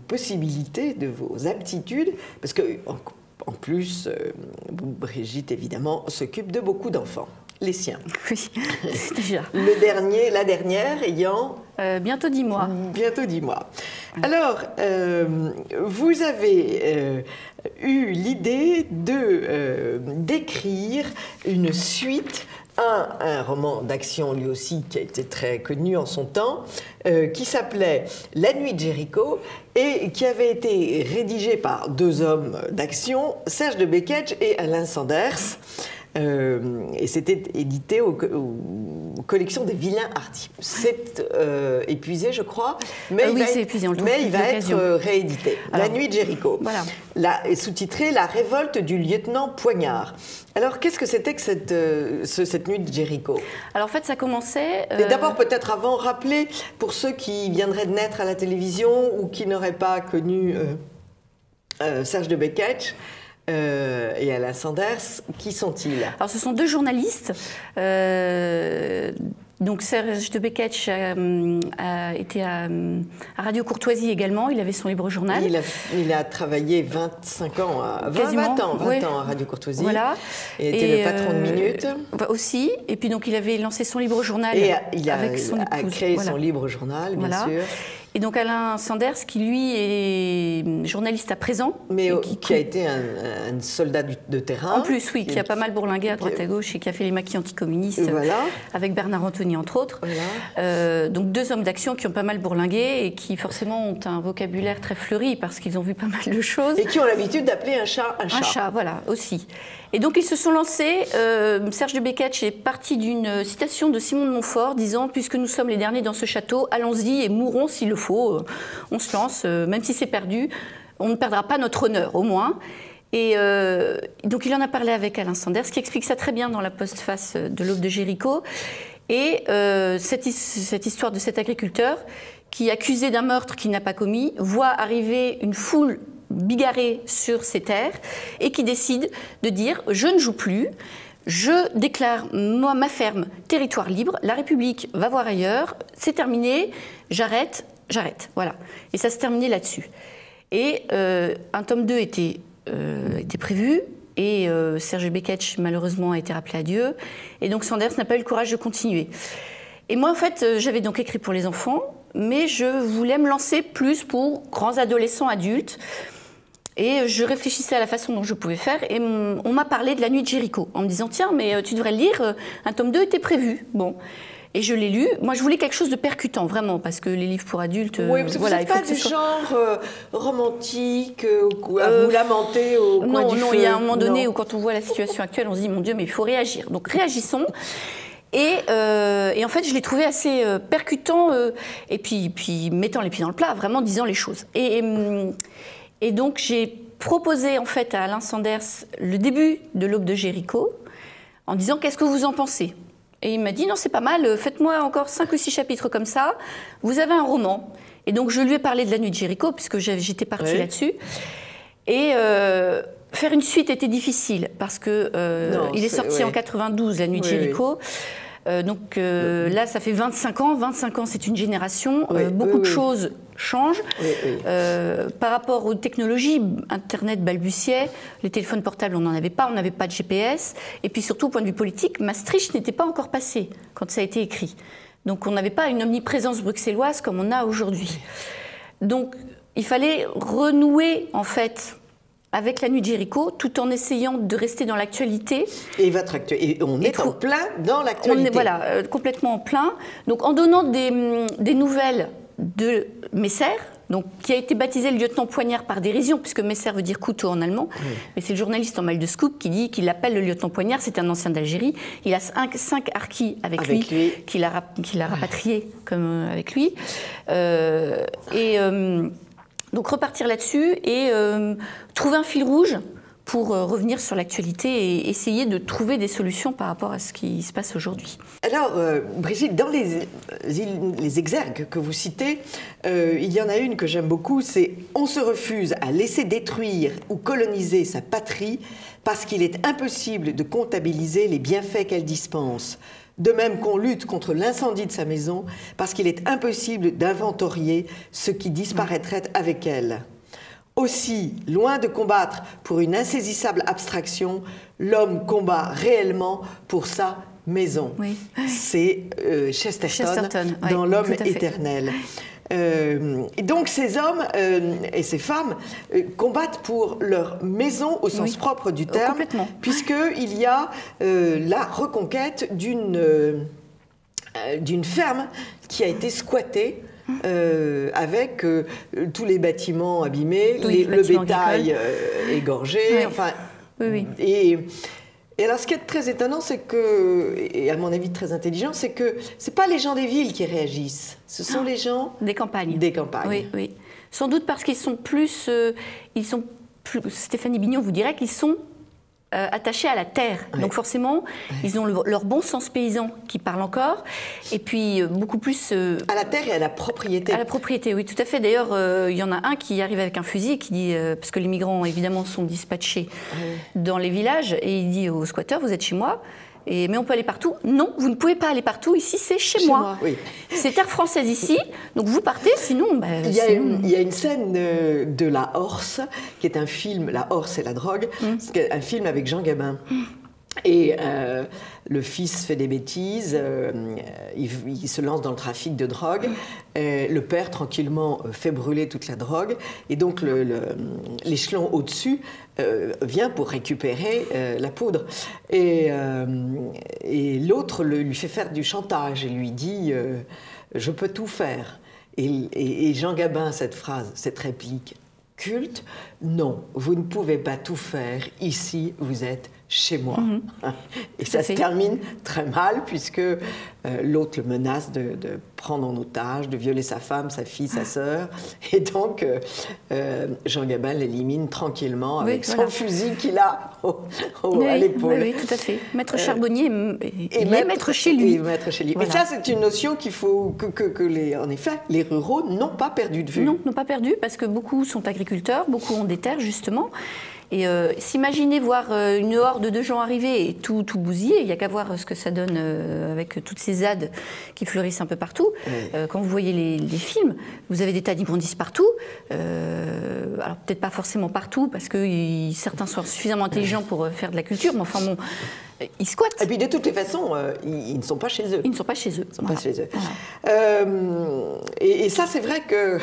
possibilités, de vos aptitudes, parce que en plus, Brigitte, évidemment, s'occupe de beaucoup d'enfants. les siens. Oui, déjà. La dernière ayant... bientôt 10 mois. Bientôt 10 mois. Alors, vous avez eu l'idée d'écrire une suite à un roman d'action, lui aussi, qui a été très connu en son temps, qui s'appelait La Nuit de Jéricho et qui avait été rédigé par deux hommes d'action, Serge de Beketch et Alain Sanders. Et c'était édité aux collections des Vilains Hardis. C'est épuisé, je crois, mais il va être réédité. La Nuit de Jéricho, voilà. Sous-titré La révolte du lieutenant Poignard. Alors, qu'est-ce que c'était que cette Nuit de Jéricho? Alors, en fait, ça commençait... D'abord, peut-être avant, rappeler, pour ceux qui viendraient de naître à la télévision ou qui n'auraient pas connu Serge de Beketch, et Alain Sanders, qui sont-ils? Alors, ce sont deux journalistes. Donc, Serge de Beketch a été à Radio Courtoisie également. Il avait son libre journal. Il a travaillé 25 ans, 20 ans à Radio Courtoisie. Voilà. Et était le patron de Minute. Aussi. Et puis, donc, il avait lancé son libre journal. Et il a créé son libre journal, bien sûr. Et donc Alain Sanders, qui lui est journaliste à présent. Mais qui a été un soldat de terrain. En plus, oui, qui a pas mal bourlingué à droite à gauche et qui a fait les maquis anticommunistes avec Bernard Anthony, entre autres. Voilà. Donc deux hommes d'action qui ont pas mal bourlingué et qui forcément ont un vocabulaire très fleuri parce qu'ils ont vu pas mal de choses. Et qui ont l'habitude d'appeler un chat un chat. Un chat, voilà, aussi. Et donc ils se sont lancés, Serge de Beketch est parti d'une citation de Simon de Montfort disant « Puisque nous sommes les derniers dans ce château, allons-y et mourons s'il le faut. On se lance, même si c'est perdu, on ne perdra pas notre honneur, au moins. » Et donc il en a parlé avec Alain Sanders, qui explique ça très bien dans la postface de l'Aube de Jéricho. Et cette histoire de cet agriculteur qui, accusé d'un meurtre qu'il n'a pas commis, voit arriver une foule bigarré sur ses terres et qui décide de dire « je ne joue plus, je déclare ma ferme territoire libre, la République va voir ailleurs, c'est terminé, j'arrête, voilà. » Et ça se terminait là-dessus. Et un tome 2 était prévu et Serge Beketch malheureusement a été rappelé à Dieu et donc Sanders n'a pas eu le courage de continuer. Et moi en fait j'avais donc écrit pour les enfants mais je voulais me lancer plus pour grands adolescents adultes. Et je réfléchissais à la façon dont je pouvais faire et on m'a parlé de La Nuit de Jéricho en me disant « Tiens, mais tu devrais le lire, un tome 2 était prévu. » Bon. Et je l'ai lu. Moi, je voulais quelque chose de percutant, vraiment, parce que les livres pour adultes... Oui, parce que vous n'êtes pas du genre romantique, à vous lamenter au coin du feu. Non, il y a un moment donné où quand on voit la situation actuelle, on se dit « Mon Dieu, mais il faut réagir. » Donc réagissons. Et en fait, je l'ai trouvé assez percutant et puis mettant les pieds dans le plat, vraiment disant les choses. Et donc, j'ai proposé en fait à Alain Sanders le début de l'Aube de Jéricho en disant « Qu'est-ce que vous en pensez ?» Et il m'a dit « Non, c'est pas mal, faites-moi encore 5 ou 6 chapitres comme ça, vous avez un roman. » Et donc, je lui ai parlé de La Nuit de Jéricho, puisque j'étais partie là-dessus. Et faire une suite était difficile, parce qu'il est sorti en 92, La Nuit de Jéricho. Donc là, ça fait 25 ans. 25 ans, c'est une génération. Beaucoup de choses changent. Par rapport aux technologies, Internet balbutiait, les téléphones portables, on n'en avait pas, on n'avait pas de GPS. Et puis surtout, au point de vue politique, Maastricht n'était pas encore passé quand ça a été écrit. Donc on n'avait pas une omniprésence bruxelloise comme on a aujourd'hui. Donc il fallait renouer, en fait, avec La Nuit de Jéricho, tout en essayant de rester dans l'actualité. Et on est en plein dans l'actualité. Voilà, complètement en plein. Donc en donnant des nouvelles de Messer, donc, qui a été baptisé le lieutenant Poignard par dérision, puisque Messer veut dire couteau en allemand. Mais c'est le journaliste en mal de scoop qui dit qu'il l'appelle le lieutenant Poignard, c'est un ancien d'Algérie. Il a 5 harkis avec lui. Qu'il a rapatrié avec lui. Donc repartir là-dessus et trouver un fil rouge pour revenir sur l'actualité et essayer de trouver des solutions par rapport à ce qui se passe aujourd'hui. Alors, Brigitte, dans les exergues que vous citez, il y en a une que j'aime beaucoup, c'est « On se refuse à laisser détruire ou coloniser sa patrie parce qu'il est impossible de comptabiliser les bienfaits qu'elle dispense. De même qu'on lutte contre l'incendie de sa maison parce qu'il est impossible d'inventorier ce qui disparaîtrait avec elle. Aussi, loin de combattre pour une insaisissable abstraction, l'homme combat réellement pour sa maison. Oui. C'est Chesterton dans ouais, L'homme éternel. Et donc ces hommes et ces femmes combattent pour leur maison au sens propre du terme, puisqu'il y a la reconquête d'une ferme qui a été squattée avec tous les bâtiments abîmés, le bétail égorgé, enfin... Oui. Et alors, ce qui est très étonnant, c'est que, et à mon avis très intelligent, c'est que c'est pas les gens des villes qui réagissent, ce sont les gens des campagnes. Des campagnes. Oui, oui. Sans doute parce qu'ils sont plus, Stéphanie Bignon vous dirait qu'ils sont attachés à la terre. Donc forcément, ils ont leur bon sens paysan qui parle encore, et puis beaucoup plus... à la terre et à la propriété. À la propriété, oui, tout à fait. D'ailleurs, il y en a un qui arrive avec un fusil et qui dit, parce que les migrants, évidemment, sont dispatchés dans les villages, et il dit aux squatteurs, vous êtes chez moi, mais on peut aller partout. Non, vous ne pouvez pas aller partout, ici c'est chez moi. Oui. C'est terre française ici, donc vous partez, sinon... il y a une scène de La Horse, qui est un film, La Horse et la drogue, c'est un film avec Jean Gabin. Et le fils fait des bêtises, il se lance dans le trafic de drogue, le père tranquillement fait brûler toute la drogue, et donc l'échelon au-dessus vient pour récupérer la poudre. Et l'autre lui fait faire du chantage et lui dit « je peux tout faire ». Et Jean Gabin, cette phrase, cette réplique culte, « non, vous ne pouvez pas tout faire, ici vous êtes chez moi ». Et ça se termine très mal, puisque l'autre le menace de prendre en otage, de violer sa femme, sa fille, sa sœur. Et donc, Jean Gabin l'élimine tranquillement avec son fusil qu'il a à l'épaule. Oui, tout à fait. Maître Charbonnier et maître chez lui. Et maître chez lui. Voilà. Et ça, c'est une notion qu'il faut en effet, les ruraux n'ont pas perdu de vue. Non, n'ont pas perdu, parce que beaucoup sont agriculteurs, beaucoup ont des terres, justement. Et s'imaginer voir une horde de gens arriver et tout bousiller, il n'y a qu'à voir ce que ça donne avec toutes ces ZAD qui fleurissent un peu partout. Quand vous voyez les films, vous avez des tas d'immondices partout. Alors peut-être pas forcément partout, parce que certains sont suffisamment intelligents pour faire de la culture, mais enfin bon, ils squattent. Et puis de toutes les façons, ils ne sont pas chez eux. Ils ne sont pas chez eux. Pas chez eux. Voilà. Et ça, c'est vrai que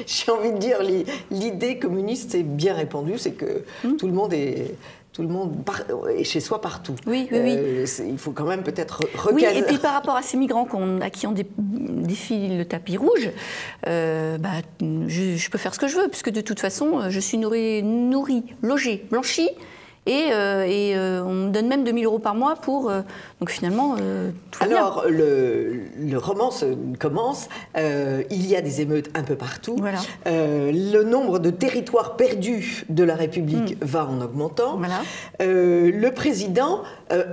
j'ai envie de dire, l'idée communiste est bien répandue, c'est que tout le monde est chez soi partout. Oui. Il faut quand même peut-être recaser. Oui, et puis par rapport à ces migrants à qui on défile le tapis rouge, je peux faire ce que je veux, puisque de toute façon, je suis nourrie, logée, blanchie, et on me donne même 2 000 € par mois pour... donc finalement, tout va bien. Alors, le roman commence, il y a des émeutes un peu partout. Voilà. Le nombre de territoires perdus de la République va en augmentant. Voilà. Le président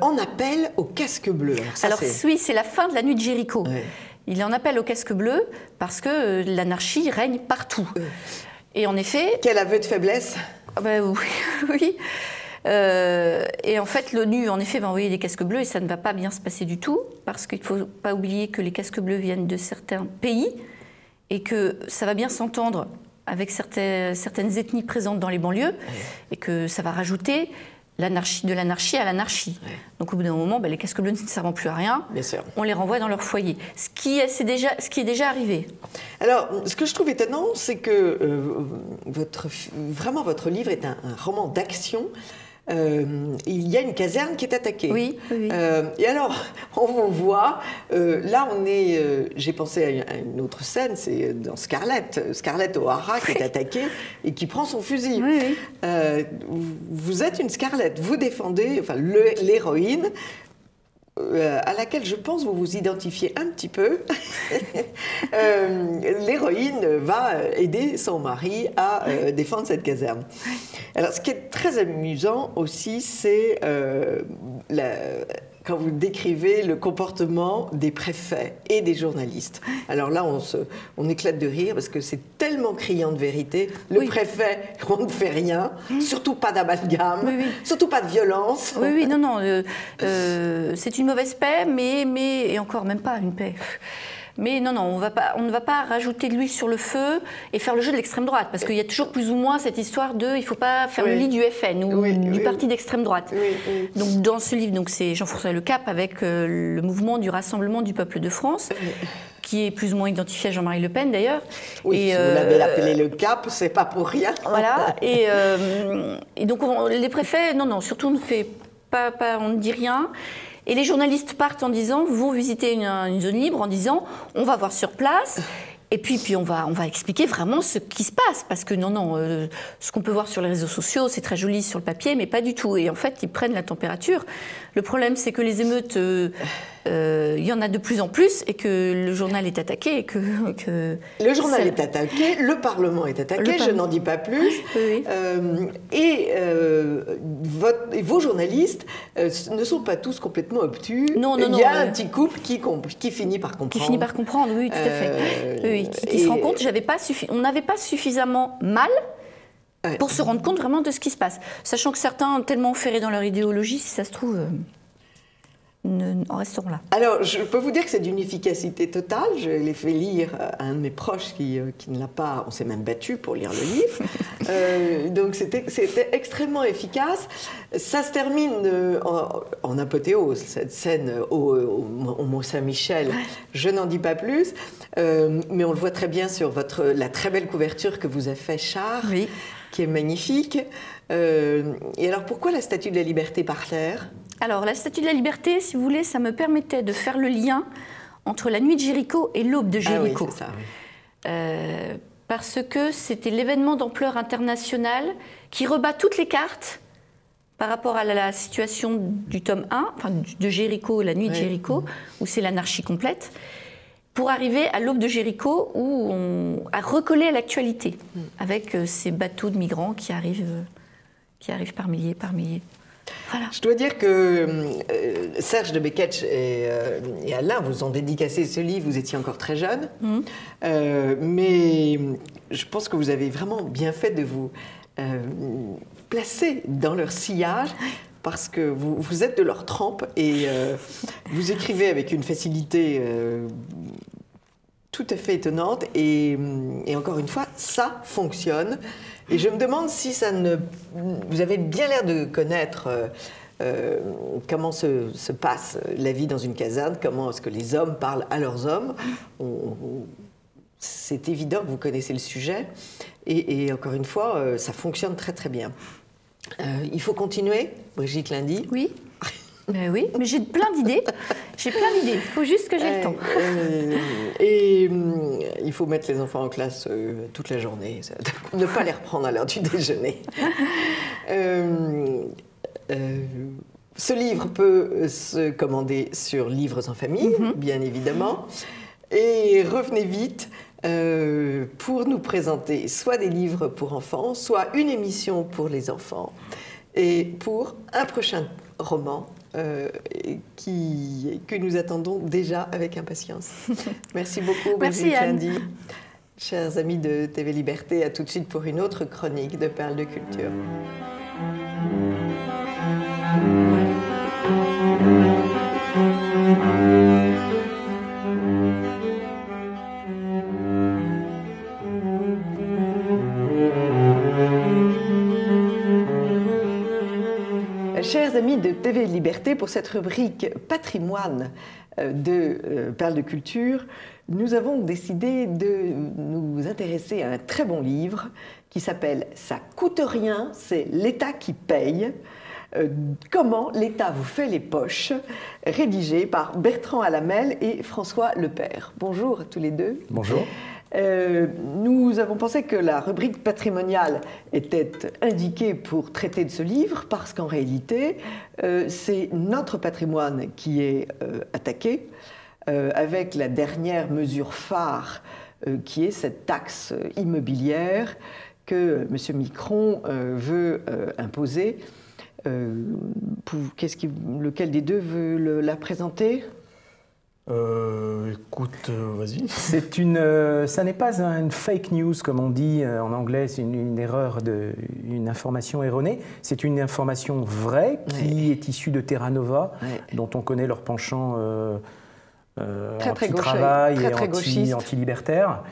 en appelle au casque bleu. Alors oui, c'est la fin de la nuit de Jéricho. Ouais. Il en appelle au casque bleu parce que l'anarchie règne partout. Et en effet... Quel aveu de faiblesse. Oui. Et en fait, l'ONU, en effet, va envoyer des casques bleus et ça ne va pas bien se passer du tout, parce qu'il ne faut pas oublier que les casques bleus viennent de certains pays et que ça va bien s'entendre avec certaines ethnies présentes dans les banlieues et que ça va rajouter de l'anarchie à l'anarchie. Donc au bout d'un moment, les casques bleus ne servant plus à rien, bien sûr, on les renvoie dans leur foyer, ce qui est déjà arrivé. Alors, ce que je trouve étonnant, c'est que votre livre est un roman d'action. Il y a une caserne qui est attaquée. Oui. Et alors, on vous voit, là on est, j'ai pensé à une autre scène, c'est dans Scarlett O'Hara qui est attaquée et qui prend son fusil. Oui. Vous êtes une Scarlett, vous défendez, enfin l'héroïne, à laquelle je pense vous vous identifiez un petit peu. L'héroïne va aider son mari à défendre cette caserne. Alors, ce qui est très amusant aussi, c'est quand vous décrivez le comportement des préfets et des journalistes. Alors là, on éclate de rire parce que c'est tellement criant de vérité. Le préfet, on ne fait rien, surtout pas d'amalgame, surtout pas de violence. Non, c'est une mauvaise paix, mais et encore même pas une paix. Mais non, on ne va pas rajouter de l'huile sur le feu et faire le jeu de l'extrême droite, parce qu'il y a toujours plus ou moins cette histoire de il ne faut pas faire le lit du FN ou du parti d'extrême droite. Donc dans ce livre, c'est Jean-François Lecape avec le mouvement du Rassemblement du peuple de France, qui est plus ou moins identifié à Jean-Marie Le Pen d'ailleurs. Oui, si vous l'avez appelé le Cap, c'est pas pour rien. Voilà, et donc les préfets, non, surtout on ne fait pas, on ne dit rien. Et les journalistes partent en disant, vont visiter une zone libre en disant, on va voir sur place, et puis on va expliquer vraiment ce qui se passe. Parce que ce qu'on peut voir sur les réseaux sociaux, c'est très joli sur le papier, mais pas du tout. Et en fait, ils prennent la température. Le problème, c'est que les émeutes, il y en a de plus en plus, et que le journal est attaqué. Et que le journal est attaqué, le Parlement est attaqué, je n'en dis pas plus. Oui. Et vos journalistes ne sont pas tous complètement obtus. Non, il y a un petit couple qui finit par comprendre. Qui finit par comprendre, oui, tout à fait. Oui, qui se rend compte, on n'avait pas suffisamment mal pour se rendre compte vraiment de ce qui se passe. Sachant que certains, tellement enferrés dans leur idéologie, si ça se trouve, en resteront là. Alors, je peux vous dire que c'est d'une efficacité totale. Je l'ai fait lire à un de mes proches qui ne l'a pas... On s'est même battu pour lire le livre. Donc, c'était extrêmement efficace. Ça se termine en apothéose, cette scène au Mont-Saint-Michel. Je n'en dis pas plus. Mais on le voit très bien sur la très belle couverture que vous a fait Char, qui est magnifique. Et alors, pourquoi la Statue de la Liberté par terre ? Alors, la Statue de la Liberté, si vous voulez, ça me permettait de faire le lien entre la nuit de Jéricho et l'aube de Jéricho. Ah oui, c'est ça, oui. Parce que c'était l'événement d'ampleur internationale qui rebat toutes les cartes par rapport à la situation du tome 1, enfin, de Jéricho, la nuit de Jéricho, où c'est l'anarchie complète, pour arriver à l'aube de Jéricho, où on a recollé à l'actualité, avec ces bateaux de migrants qui arrivent par milliers, par milliers. Voilà. Je dois dire que Serge de Beketch et Alain vous ont dédicacé ce livre, vous étiez encore très jeune, mais je pense que vous avez vraiment bien fait de vous placer dans leur sillage, parce que vous êtes de leur trempe et vous écrivez avec une facilité tout à fait étonnante et encore une fois, ça fonctionne. Et je me demande si ça ne... Vous avez bien l'air de connaître comment se passe la vie dans une caserne, comment est-ce que les hommes parlent à leurs hommes. C'est évident que vous connaissez le sujet. Et encore une fois, ça fonctionne très très bien. Il faut continuer, Brigitte Lundy. Oui. Oui, mais j'ai plein d'idées. J'ai plein d'idées. Il faut juste que j'ai le temps. Et il faut mettre les enfants en classe toute la journée. Ne pas les reprendre à l'heure du déjeuner. Ce livre peut se commander sur Livres en famille, bien évidemment. Et revenez vite pour nous présenter soit des livres pour enfants, soit une émission pour les enfants, et pour un prochain roman que nous attendons déjà avec impatience. Merci beaucoup, Brigitte Lundy. Chers amis de TV Liberté, à tout de suite pour une autre chronique de Perles de Culture. Chers amis de TV Liberté, pour cette rubrique patrimoine de Perles de Culture, nous avons décidé de nous intéresser à un très bon livre qui s'appelle « Ça coûte rien, c'est l'État qui paye ». Comment l'État vous fait les poches, rédigé par Bertrand Alamel et François Lepère. Bonjour à tous les deux. Bonjour. Nous avons pensé que la rubrique patrimoniale était indiquée pour traiter de ce livre parce qu'en réalité, c'est notre patrimoine qui est attaqué avec la dernière mesure phare qui est cette taxe immobilière que M. Micron veut imposer. Lequel des deux veut la présenter ? Écoute, vas-y. Ça n'est pas une fake news, comme on dit en anglais, c'est une erreur, une information erronée. C'est une information vraie qui est issue de Terra Nova, dont on connaît leur penchant anti-travail et anti-libertaire,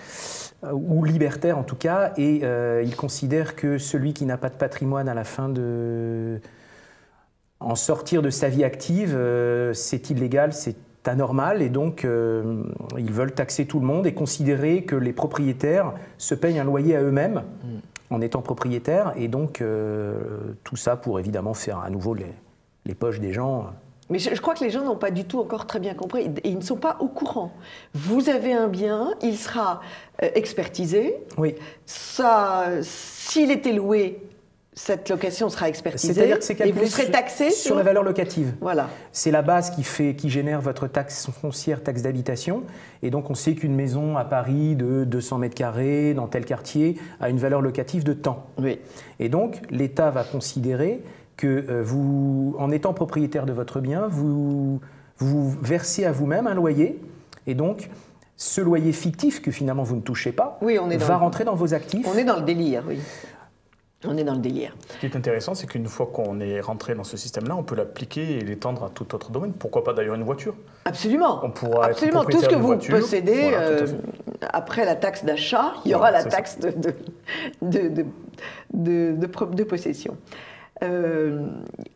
ou libertaire en tout cas, et il considère que celui qui n'a pas de patrimoine à la fin en sortir de sa vie active, c'est illégal, c'est anormal, et donc ils veulent taxer tout le monde et considérer que les propriétaires se payent un loyer à eux-mêmes en étant propriétaires, et donc tout ça pour évidemment faire à nouveau les poches des gens. Mais je crois que les gens n'ont pas du tout encore très bien compris, et ils ne sont pas au courant. Vous avez un bien, il sera expertisé. Oui. S'il était loué, cette location sera expertisée. C'est-à-dire que c'est et vous serez taxé sur la valeur locative. Voilà. C'est la base qui génère votre taxe foncière, taxe d'habitation. Et donc on sait qu'une maison à Paris de 200 mètres carrés, dans tel quartier, a une valeur locative de tant. Oui. Et donc l'État va considérer que vous, en étant propriétaire de votre bien, vous versez à vous-même un loyer. Et donc ce loyer fictif que finalement vous ne touchez pas va rentrer dans vos actifs. On est dans le délire, oui. On est dans le délire. Ce qui est intéressant, c'est qu'une fois qu'on est rentré dans ce système-là, on peut l'appliquer et l'étendre à tout autre domaine. Pourquoi pas d'ailleurs une voiture? Absolument. On pourra absolument. être tout ce que vous voiture, possédez, après la taxe d'achat, il y aura la taxe de possession.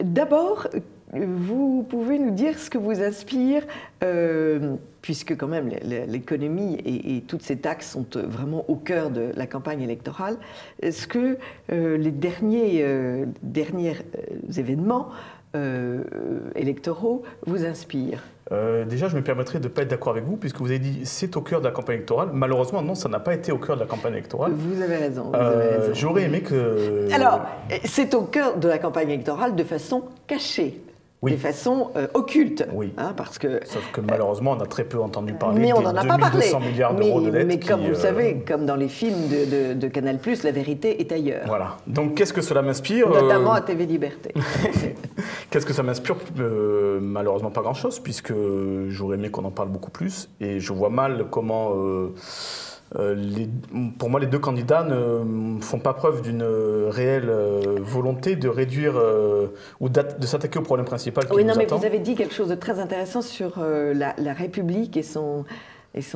D'abord, vous pouvez nous dire ce que vous inspire, puisque quand même l'économie et toutes ces taxes sont vraiment au cœur de la campagne électorale. Est-ce que les derniers événements électoraux vous inspirent? Déjà, je me permettrai de ne pas être d'accord avec vous, puisque vous avez dit c'est au cœur de la campagne électorale. Malheureusement, non, ça n'a pas été au cœur de la campagne électorale. Vous avez raison. J'aurais aimé que... Alors, c'est au cœur de la campagne électorale de façon cachée. Oui. De façon occulte. Oui. Hein, parce que, sauf que malheureusement, on a très peu entendu parler mais on des n'en a pas parlé. 2200 milliards d'euros de dettes. Mais comme vous le savez, comme dans les films de Canal+, la vérité est ailleurs. Voilà. Donc qu'est-ce que cela m'inspire? Notamment à TV Liberté. Qu'est-ce que ça m'inspire? Malheureusement pas grand-chose, puisque j'aurais aimé qu'on en parle beaucoup plus. Et je vois mal comment... pour moi, les deux candidats ne font pas preuve d'une réelle volonté de réduire ou de s'attaquer au problème principal qui nous attend. Oui, non, mais vous avez dit quelque chose de très intéressant sur la République et son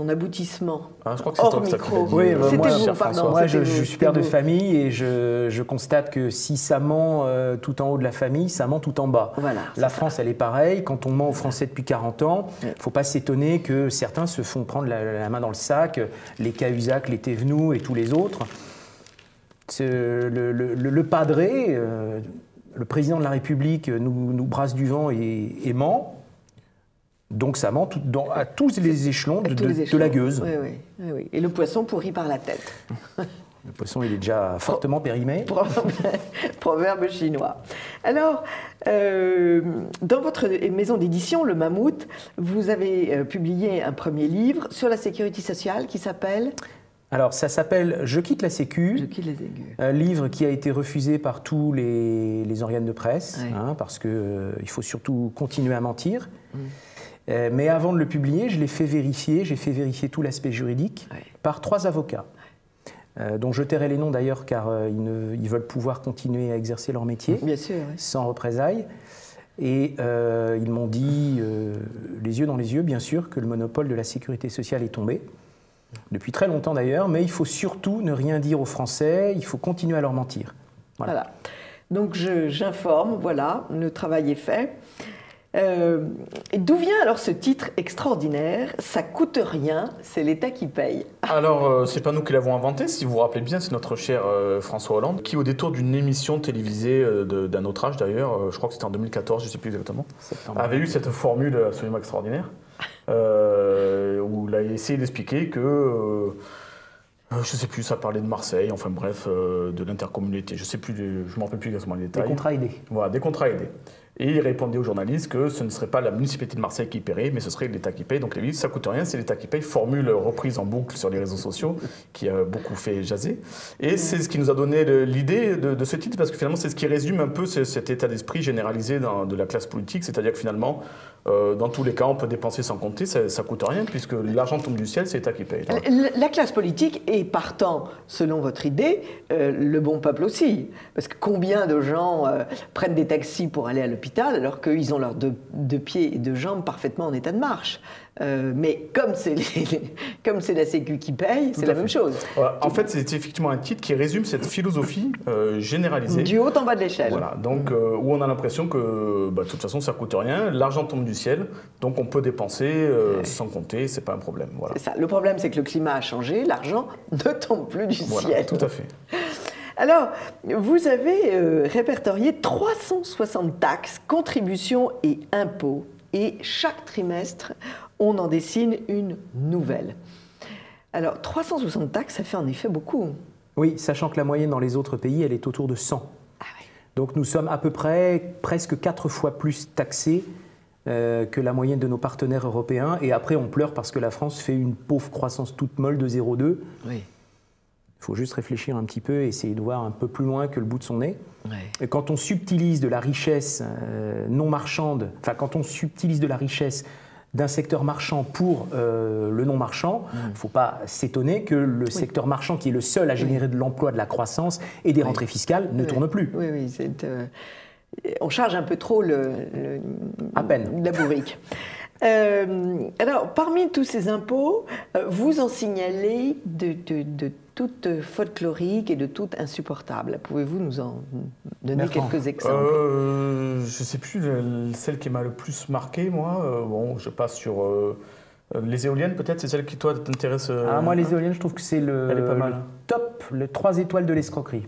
aboutissement. Ah, je crois que c'est toi que ça micro. Oui, c'était vous, pardon. Moi, je suis père de famille et je constate que si ça ment tout en haut de la famille, ça ment tout en bas. Voilà, la France, elle est pareille. Quand on ment aux Français depuis 40 ans, il ne faut pas s'étonner que certains se font prendre la main dans le sac, les Cahuzac, les Thévenoud et tous les autres. Le padré, le président de la République, nous brasse du vent et ment. Donc ça ment à tous les échelons de la gueuse. Oui. Et le poisson pourrit par la tête. Le poisson, il est déjà fortement périmé. Proverbe chinois. Alors, dans votre maison d'édition, Le Mammouth, vous avez publié un premier livre sur la sécurité sociale qui s'appelle... Alors, ça s'appelle « Je quitte la Sécu ». Je quitte la Sécu. Un livre qui a été refusé par tous les organes de presse, parce qu'il faut surtout continuer à mentir. Mais avant de le publier, je l'ai fait vérifier, j'ai fait vérifier tout l'aspect juridique par 3 avocats, dont je tairai les noms d'ailleurs car ils veulent pouvoir continuer à exercer leur métier sans représailles. Et ils m'ont dit, les yeux dans les yeux bien sûr, que le monopole de la sécurité sociale est tombé, depuis très longtemps d'ailleurs, mais il faut surtout ne rien dire aux Français, il faut continuer à leur mentir. Voilà. Donc j'informe, voilà, le travail est fait. Et d'où vient alors ce titre extraordinaire? Ça coûte rien, c'est l'État qui paye. Alors, c'est pas nous qui l'avons inventé. Si vous vous rappelez bien, c'est notre cher François Hollande qui, au détour d'une émission télévisée d'un autre âge d'ailleurs, je crois que c'était en 2014, je ne sais plus exactement, avait eu cette formule absolument extraordinaire où il a essayé d'expliquer que je ne sais plus, ça parlait de Marseille, enfin bref, de l'intercommunalité. Je ne me rappelle plus exactement les détails. Des contrats aidés. Voilà, des contrats aidés. Et il répondait aux journalistes que ce ne serait pas la municipalité de Marseille qui paierait, mais ce serait l'État qui paye. Donc ça coûte rien, c'est l'État qui paye. Formule reprise en boucle sur les réseaux sociaux, qui a beaucoup fait jaser. Et c'est ce qui nous a donné l'idée de ce titre, parce que finalement c'est ce qui résume un peu cet état d'esprit généralisé de la classe politique, c'est-à-dire que finalement, dans tous les cas, on peut dépenser sans compter, ça coûte rien, puisque l'argent tombe du ciel, c'est l'État qui paye. La classe politique est partant, selon votre idée, le bon peuple aussi. Parce que combien de gens prennent des taxis pour aller à l'hôpital? l'hôpital alors qu'ils ont leurs deux pieds et deux jambes parfaitement en état de marche. Mais comme c'est la Sécu qui paye, c'est la même chose. En fait, c'est effectivement un titre qui résume cette philosophie généralisée. Du haut en bas de l'échelle. Voilà, donc où on a l'impression que de toute façon ça coûte rien, l'argent tombe du ciel, donc on peut dépenser sans compter, c'est pas un problème. Voilà. C'est ça. Le problème, c'est que le climat a changé, l'argent ne tombe plus du ciel. Tout à fait. Alors, vous avez répertorié 360 taxes, contributions et impôts. Et chaque trimestre, on en dessine une nouvelle. Alors, 360 taxes, ça fait en effet beaucoup. Oui, sachant que la moyenne dans les autres pays, elle est autour de 100. Ah oui. Donc nous sommes à peu près presque 4 fois plus taxés que la moyenne de nos partenaires européens. Et après, on pleure parce que la France fait une pauvre croissance toute molle de 0,2. Oui. Il faut juste réfléchir un petit peu et essayer de voir un peu plus loin que le bout de son nez. Oui. Et quand on subtilise de la richesse non marchande, enfin quand on subtilise de la richesse d'un secteur marchand pour le non marchand, il ne faut pas s'étonner que le secteur marchand, qui est le seul à générer de l'emploi, de la croissance et des rentrées fiscales, ne tourne plus. Oui, oui, on charge un peu trop à peine. la bourrique. Alors, parmi tous ces impôts, vous en signalez de toutes folkloriques et de toutes insupportables. Pouvez-vous nous en donner quelques exemples? Je ne sais plus celle qui m'a le plus marqué, moi. Bon, je passe sur les éoliennes, peut-être, c'est celle qui, toi, t'intéresse. Moi, les éoliennes, je trouve que c'est le top, le 3 étoiles de l'escroquerie.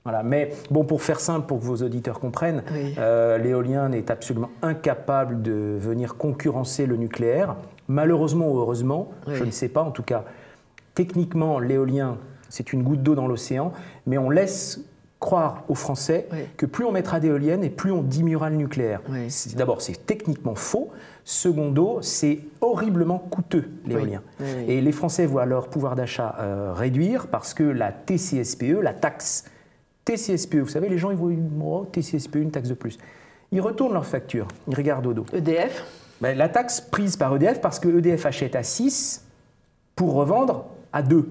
Voilà. Mais bon, pour faire simple, pour que vos auditeurs comprennent, oui. L'éolien est absolument incapable de venir concurrencer le nucléaire. Malheureusement ou heureusement, oui. je ne sais pas, en tout cas, techniquement, l'éolien, c'est une goutte d'eau dans l'océan, mais on laisse croire aux Français oui. que plus on mettra d'éoliennes et plus on diminuera le nucléaire. Oui. D'abord, c'est techniquement faux. Secondo, c'est horriblement coûteux, l'éolien. Oui. Oui, oui. Et les Français voient leur pouvoir d'achat réduire parce que la TCSPE, la taxe TCSPE, vous savez, les gens, ils voient TCSPE, une taxe de plus. Ils retournent leur facture, ils regardent au dos. EDF? La taxe prise par EDF, parce que EDF achète à 6 pour revendre à 2.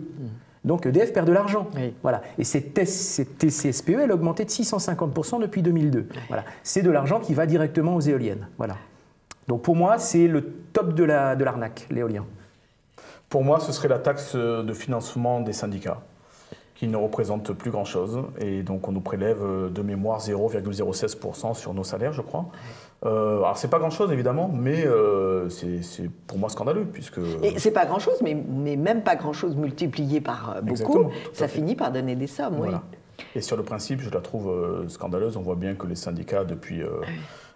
Donc EDF perd de l'argent. Oui. Voilà. Et cette TCSPE, elle a augmenté de 650% depuis 2002. Oui. Voilà. C'est de l'argent qui va directement aux éoliennes. Voilà. Donc pour moi, c'est le top de l'arnaque, l'éolien. Pour moi, ce serait la taxe de financement des syndicats, qui ne représente plus grand-chose. Et donc, on nous prélève de mémoire 0,016% sur nos salaires, je crois. Alors, c'est pas grand-chose, évidemment, mais c'est pour moi scandaleux, puisque... Et c'est pas grand-chose, mais même pas grand-chose multiplié par beaucoup, ça finit par donner des sommes, voilà. Oui. Et sur le principe, je la trouve scandaleuse. On voit bien que les syndicats, depuis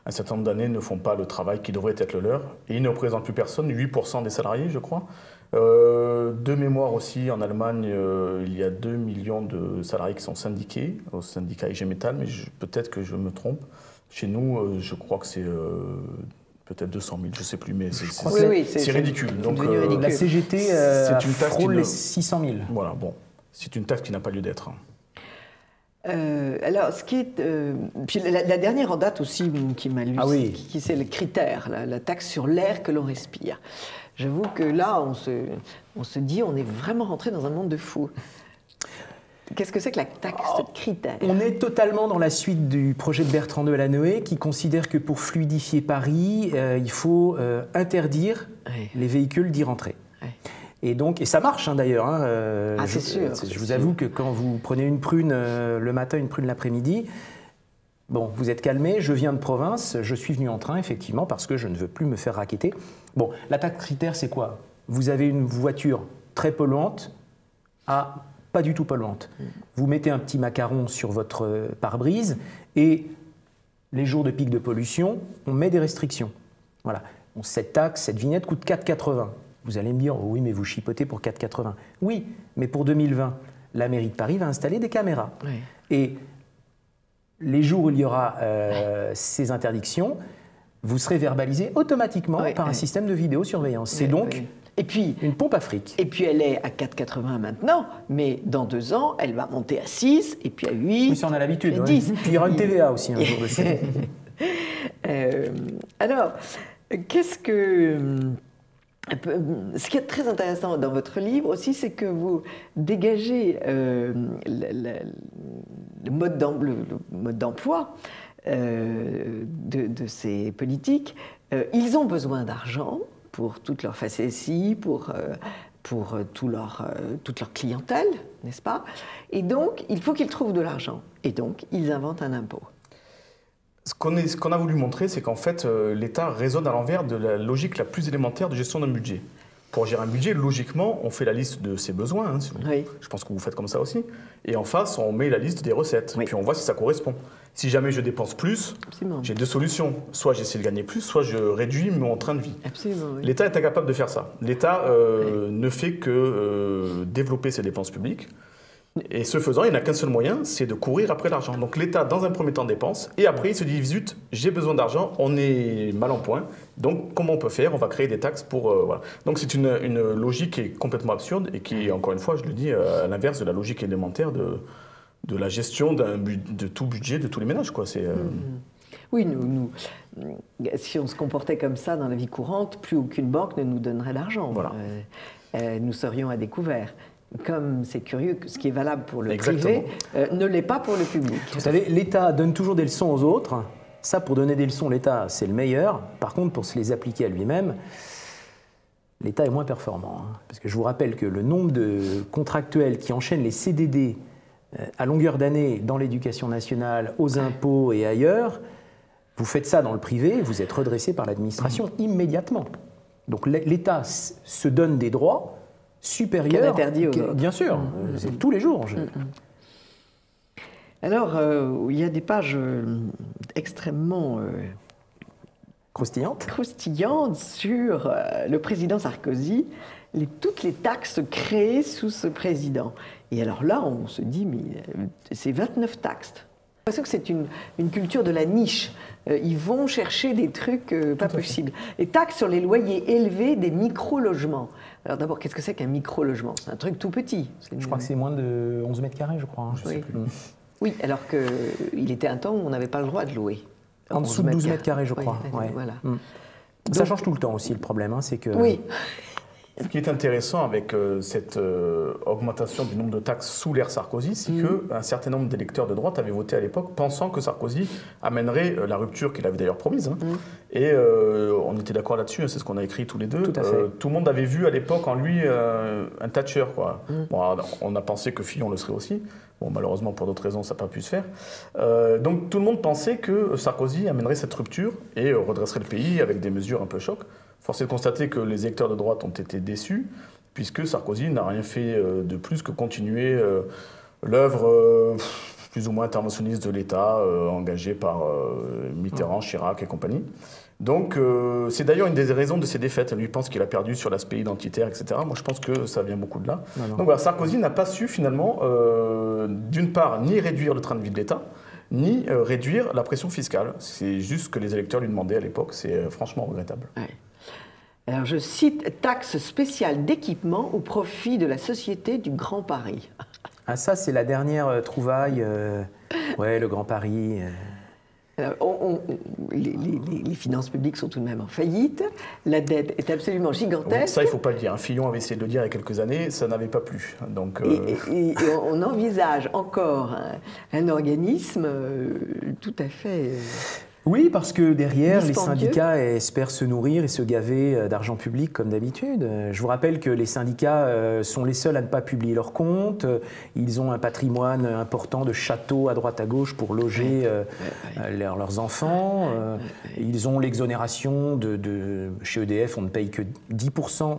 un certain nombre d'années, ne font pas le travail qui devrait être le leur. Et ils ne représentent plus personne, 8% des salariés, je crois. De mémoire aussi, en Allemagne, il y a 2 millions de salariés qui sont syndiqués au syndicat IG Metall, mais peut-être que je me trompe. Chez nous, je crois que c'est peut-être 200 000, je ne sais plus, mais c'est ridicule. Donc, la CGT frôle les 600 000. Voilà, bon, c'est une taxe qui n'a pas lieu d'être. Alors, ce qui est, puis la dernière en date aussi qui m'a lu, qui c'est le critère, la taxe sur l'air que l'on respire. J'avoue que là, on se dit, on est vraiment rentré dans un monde de fous. Qu'est-ce que c'est que la taxe critère? On est totalement dans la suite du projet de Bertrand Delanoë qui considère que pour fluidifier Paris, il faut interdire les véhicules d'y rentrer. Oui. Et ça marche d'ailleurs. C'est sûr. Je vous avoue que quand vous prenez une prune le matin, une prune l'après-midi, bon, vous êtes calmé, je viens de province, je suis venu en train, effectivement, parce que je ne veux plus me faire racketter. Bon, la taxe critère, c'est quoi? Vous avez une voiture très polluante à pas du tout polluante. Vous mettez un petit macaron sur votre pare-brise et les jours de pic de pollution, on met des restrictions. Voilà. Cette taxe, cette vignette coûte 4,80 €. Vous allez me dire, oh oui, mais vous chipotez pour 4,80 €. Oui, mais pour 2020, la mairie de Paris va installer des caméras. Oui. Et les jours où il y aura ces interdictions, vous serez verbalisé automatiquement par un système de vidéosurveillance. C'est donc une pompe à fric. Et puis elle est à 4,80 € maintenant, mais dans 2 ans, elle va monter à 6, et puis à 8. Oui, ça on a l'habitude. Ouais. 10. Puis il y aura une TVA aussi un jour dessus. Alors, ce qui est très intéressant dans votre livre aussi, c'est que vous dégagez le mode d'emploi de ces politiques. Ils ont besoin d'argent pour toute leur facétie, pour toute leur clientèle, n'est-ce pas? Et donc, il faut qu'ils trouvent de l'argent. Et donc, ils inventent un impôt. Ce qu'on a voulu montrer, c'est qu'en fait, l'État raisonne à l'envers de la logique la plus élémentaire de gestion d'un budget. Pour gérer un budget, logiquement, on fait la liste de ses besoins. Hein, oui. Je pense que vous faites comme ça aussi. Et en face, on met la liste des recettes. Oui. Puis on voit si ça correspond. Si jamais je dépense plus, j'ai deux solutions. Soit j'essaie de gagner plus, soit je réduis mon train de vie. Absolument, oui. L'État est incapable de faire ça. L'État ne fait que développer ses dépenses publiques. Et ce faisant, il n'a qu'un seul moyen, c'est de courir après l'argent. Donc l'État, dans un premier temps, dépense, et après il se dit, zut, j'ai besoin d'argent, on est mal en point, donc comment on peut faire? On va créer des taxes pour... voilà. Donc c'est une logique qui est complètement absurde et qui, encore une fois, je le dis, à l'inverse de la logique élémentaire de la gestion de tout budget, de tous les ménages, quoi. Oui, si on se comportait comme ça dans la vie courante, plus aucune banque ne nous donnerait d'argent. Voilà. Nous serions à découvert. Comme c'est curieux, ce qui est valable pour le privé ne l'est pas pour le public. Vous savez, l'État donne toujours des leçons aux autres. Ça, pour donner des leçons, l'État, c'est le meilleur. Par contre, pour se les appliquer à lui-même, l'État est moins performant. Hein. Parce que je vous rappelle que le nombre de contractuels qui enchaînent les CDD à longueur d'année dans l'éducation nationale, aux impôts et ailleurs, vous faites ça dans le privé, vous êtes redressé par l'administration immédiatement. Donc l'État se donne des droits supérieur, interdit aux autres. Bien sûr, c'est tous les jours. Alors, il y a des pages extrêmement croustillantes sur le président Sarkozy, toutes les taxes créées sous ce président. Et alors là, on se dit, mais c'est 29 taxes. Parce que c'est une culture de la niche. Ils vont chercher des trucs pas possibles. Les taxes sur les loyers élevés des micro-logements. Alors d'abord, qu'est-ce que c'est qu'un micro-logement? C'est un truc tout petit. Je crois que c'est moins de 11 mètres carrés, je crois. Hein, je sais plus. Oui, alors qu'il était un temps où on n'avait pas le droit de louer. En dessous de 12 mètres carrés, je crois. Oui, voilà. Ça change tout le temps aussi, le problème. Hein, c'est que... Oui. Ce qui est intéressant avec cette augmentation du nombre de taxes sous l'ère Sarkozy, c'est qu'un certain nombre d'électeurs de droite avaient voté à l'époque pensant que Sarkozy amènerait la rupture qu'il avait d'ailleurs promise. Hein. Et on était d'accord là-dessus, hein, c'est ce qu'on a écrit tous les deux. Tout à fait. Tout le monde avait vu à l'époque en lui un Thatcher, quoi. Bon, on a pensé que Fillon le serait aussi. Bon, malheureusement, pour d'autres raisons, ça n'a pas pu se faire. Donc tout le monde pensait que Sarkozy amènerait cette rupture et redresserait le pays avec des mesures un peu choc. Force est de constater que les électeurs de droite ont été déçus, puisque Sarkozy n'a rien fait de plus que continuer l'œuvre plus ou moins interventionniste de l'État, engagée par Mitterrand, Chirac et compagnie. Donc c'est d'ailleurs une des raisons de ses défaites. Lui pense qu'il a perdu sur l'aspect identitaire, etc. Moi je pense que ça vient beaucoup de là. Donc voilà, Sarkozy n'a pas su finalement, d'une part, ni réduire le train de vie de l'État, ni réduire la pression fiscale. C'est juste ce que les électeurs lui demandaient à l'époque. C'est franchement regrettable. Ouais. Alors je cite « taxe spéciale d'équipement au profit de la Société du Grand Paris ». Ah ça, c'est la dernière trouvaille. Ouais, le Grand Paris. Alors, les finances publiques sont tout de même en faillite. La dette est absolument gigantesque. Oui, ça, il ne faut pas le dire. Fillon avait essayé de le dire il y a quelques années, ça n'avait pas plu. Donc, et on envisage encore un organisme tout à fait... Oui, parce que derrière, les syndicats espèrent se nourrir et se gaver d'argent public comme d'habitude. Je vous rappelle que les syndicats sont les seuls à ne pas publier leurs comptes. Ils ont un patrimoine important de châteaux à droite à gauche pour loger leurs enfants. Ils ont l'exonération chez EDF, on ne paye que 10%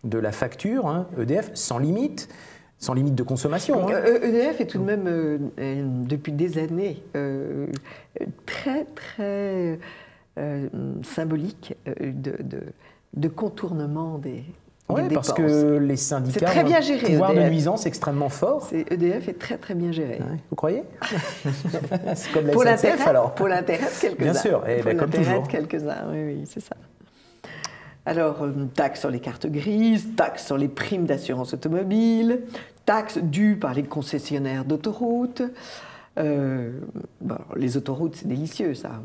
de la facture. Hein, EDF, sans limite de consommation. Hein. EDF est tout de même, depuis des années, très, très symbolique de contournement des dépenses. Parce que les syndicats très bien ont géré, un pouvoir EDF. de nuisance extrêmement fort. EDF est très, très bien géré. Ouais, vous croyez? C'est comme la SNCF, alors. Pour l'intérêt de quelques-uns. Bien sûr, pour comme l'intérêt toujours. de quelques-uns, oui, c'est ça. Alors, taxe sur les cartes grises, taxe sur les primes d'assurance automobile, taxe due par les concessionnaires d'autoroutes. Les autoroutes, c'est délicieux, ça.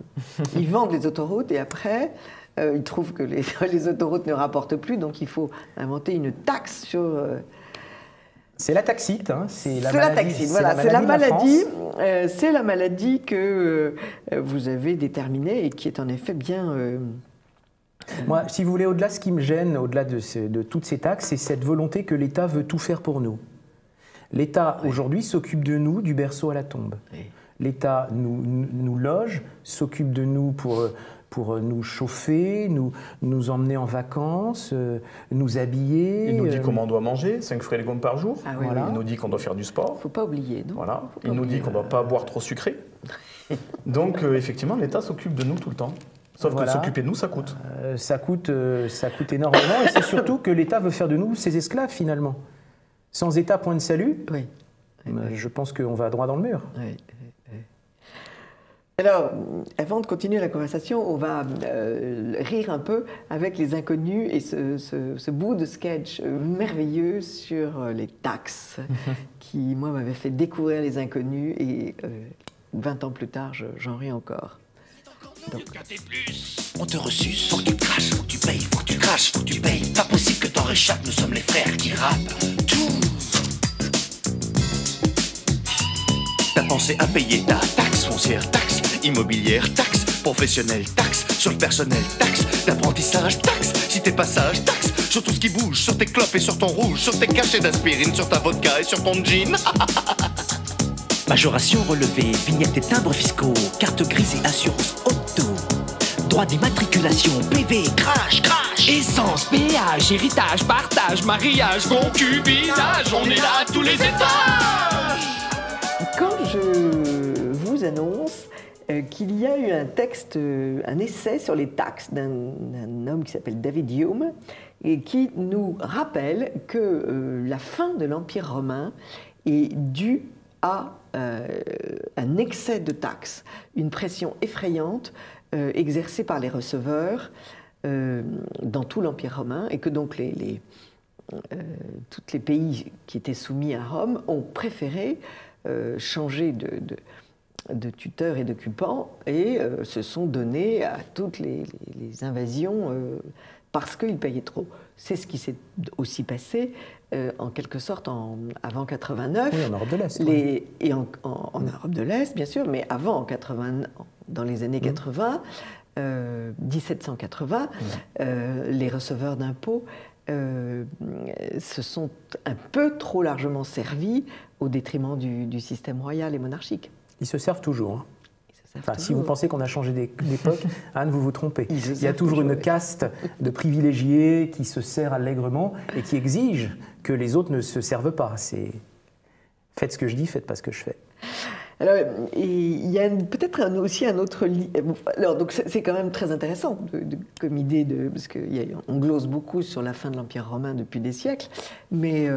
Ils vendent les autoroutes et après, ils trouvent que les autoroutes ne rapportent plus, donc il faut inventer une taxe sur C'est la taxite, hein, c'est la la maladie. taxite, voilà, c'est la de la maladie, France. c'est la maladie que vous avez déterminée et qui est en effet bien. Moi, si vous voulez, au-delà, ce qui me gêne, au-delà de toutes ces taxes, c'est cette volonté que l'État veut tout faire pour nous. L'État, aujourd'hui, s'occupe de nous du berceau à la tombe. Oui. L'État nous loge, s'occupe de nous pour nous chauffer, nous emmener en vacances, nous habiller. Il nous dit comment on doit manger, 5 fruits et légumes par jour. Ah oui, Voilà. Il nous dit qu'on doit faire du sport. Il ne faut pas oublier, non? Voilà. Faut pas Il nous oublier. dit qu'on ne doit pas boire trop sucré. Donc, effectivement, l'État s'occupe de nous tout le temps. Sauf Voilà. que s'occuper de nous, ça coûte. Ça coûte énormément, et c'est surtout que l'État veut faire de nous ses esclaves, finalement. Sans État, point de salut, Oui. je pense qu'on va droit dans le mur. Oui. Alors, avant de continuer la conversation, on va rire un peu avec les inconnus et ce bout de sketch merveilleux sur les taxes qui, moi, m'avait fait découvrir les inconnus et 20 ans plus tard, j'en ris encore. Donc. On te reçuse, faut que tu craches, faut que tu payes, faut que tu craches, faut que tu payes. Pas possible que t'en réchappes, nous sommes les frères qui rappent. Tout. T'as pensé à payer ta taxe foncière, taxe immobilière, taxe professionnelle, taxe sur le personnel, taxe d'apprentissage, taxe si t'es pas sage, taxe sur tout ce qui bouge, sur tes clopes et sur ton rouge, sur tes cachets d'aspirine, sur ta vodka et sur ton jean. Majoration relevée, vignettes et timbres fiscaux, carte grise et assurance auto. Droit d'immatriculation, PV, crash, crash. Essence, péage, héritage, partage, mariage, concubinage, on est là à tous les étages. Quand je vous annonce qu'il y a eu un texte, un essai sur les taxes d'un homme qui s'appelle David Hume et qui nous rappelle que la fin de l'Empire romain est due à un excès de taxes, une pression effrayante exercée par les receveurs dans tout l'Empire romain, et que donc tous les pays qui étaient soumis à Rome ont préféré changer de tuteur et d'occupant et se sont donnés à toutes les invasions parce qu'ils payaient trop. C'est ce qui s'est aussi passé en quelque sorte avant 89. Oui, en Europe de l'Est. Et en Europe de l'Est, bien sûr, mais avant, dans les années 80, 1780, les receveurs d'impôts se sont un peu trop largement servis au détriment du système royal et monarchique. Ils se servent toujours. Hein. Enfin, si vous toujours. pensez qu'on a changé d'époque, Anne, vous vous trompez. Ils se Il y a servent toujours toujours, une oui. caste de privilégiés qui se sert allègrement et qui exige que les autres ne se servent pas. Faites ce que je dis, faites pas ce que je fais. Alors, il y a peut-être aussi un autre livre. Alors, donc c'est quand même très intéressant comme idée, parce qu'on glose beaucoup sur la fin de l'Empire romain depuis des siècles, mais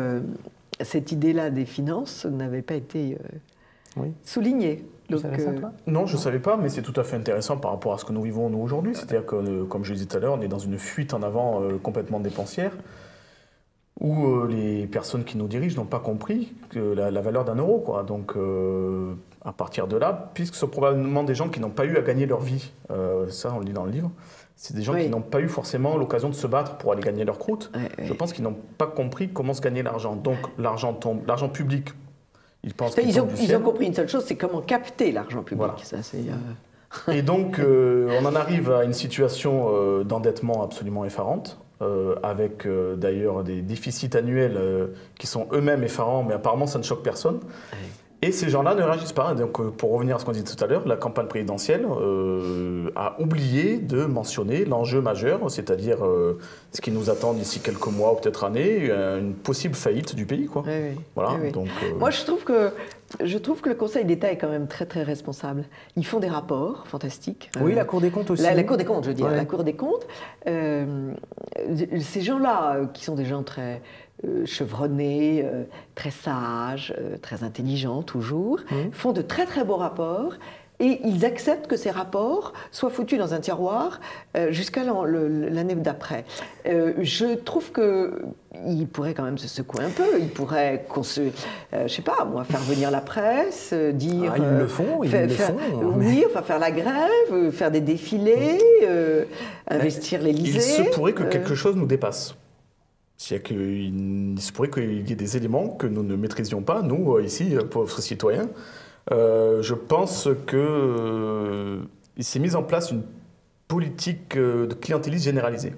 cette idée-là des finances n'avait pas été soulignée. Tu savais ça, toi ? Non, je ne savais pas, mais c'est tout à fait intéressant par rapport à ce que nous vivons nous aujourd'hui. C'est-à-dire que, comme je le disais tout à l'heure, on est dans une fuite en avant complètement dépensière, où les personnes qui nous dirigent n'ont pas compris que la valeur d'un euro, quoi. Donc, à partir de là, puisque ce sont probablement des gens qui n'ont pas eu à gagner leur vie, ça on le dit dans le livre, c'est des gens qui n'ont pas eu forcément l'occasion de se battre pour aller gagner leur croûte. Je pense qu'ils n'ont pas compris comment se gagner l'argent. Donc l'argent tombe, l'argent public, ils pensent qu'il tombe du ciel. Ils ont compris une seule chose, c'est comment capter l'argent public. Voilà. Ça, c'est, Et donc, on en arrive à une situation d'endettement absolument effarante, avec d'ailleurs des déficits annuels qui sont eux-mêmes effarants, mais apparemment ça ne choque personne. Et ces gens-là ne réagissent pas. Donc, pour revenir à ce qu'on disait tout à l'heure, la campagne présidentielle a oublié de mentionner l'enjeu majeur, c'est-à-dire ce qui nous attend d'ici quelques mois ou peut-être années, une possible faillite du pays, quoi. Voilà. Donc, moi, je trouve que le Conseil d'État est quand même très très responsable. Ils font des rapports fantastiques. Oui, la Cour des comptes aussi. La Cour des comptes, je veux dire, Ouais. la Cour des comptes. Ces gens-là, qui sont des gens très chevronnés, très sages, très intelligents toujours, font de très très beaux rapports. Et ils acceptent que ces rapports soient foutus dans un tiroir jusqu'à l'année d'après. Je trouve qu'ils pourraient quand même se secouer un peu. Ils pourraient, je sais pas, moi, faire venir la presse, dire... Ah, ils le font, Oui, enfin, faire la grève, faire des défilés, investir l'Élysée. il se pourrait que quelque chose nous dépasse. C'est-à-dire qu'il se pourrait qu'il y ait des éléments que nous ne maîtrisions pas, nous, ici, pauvres citoyens. Je pense qu'il s'est mis en place une politique de clientélisme généralisée.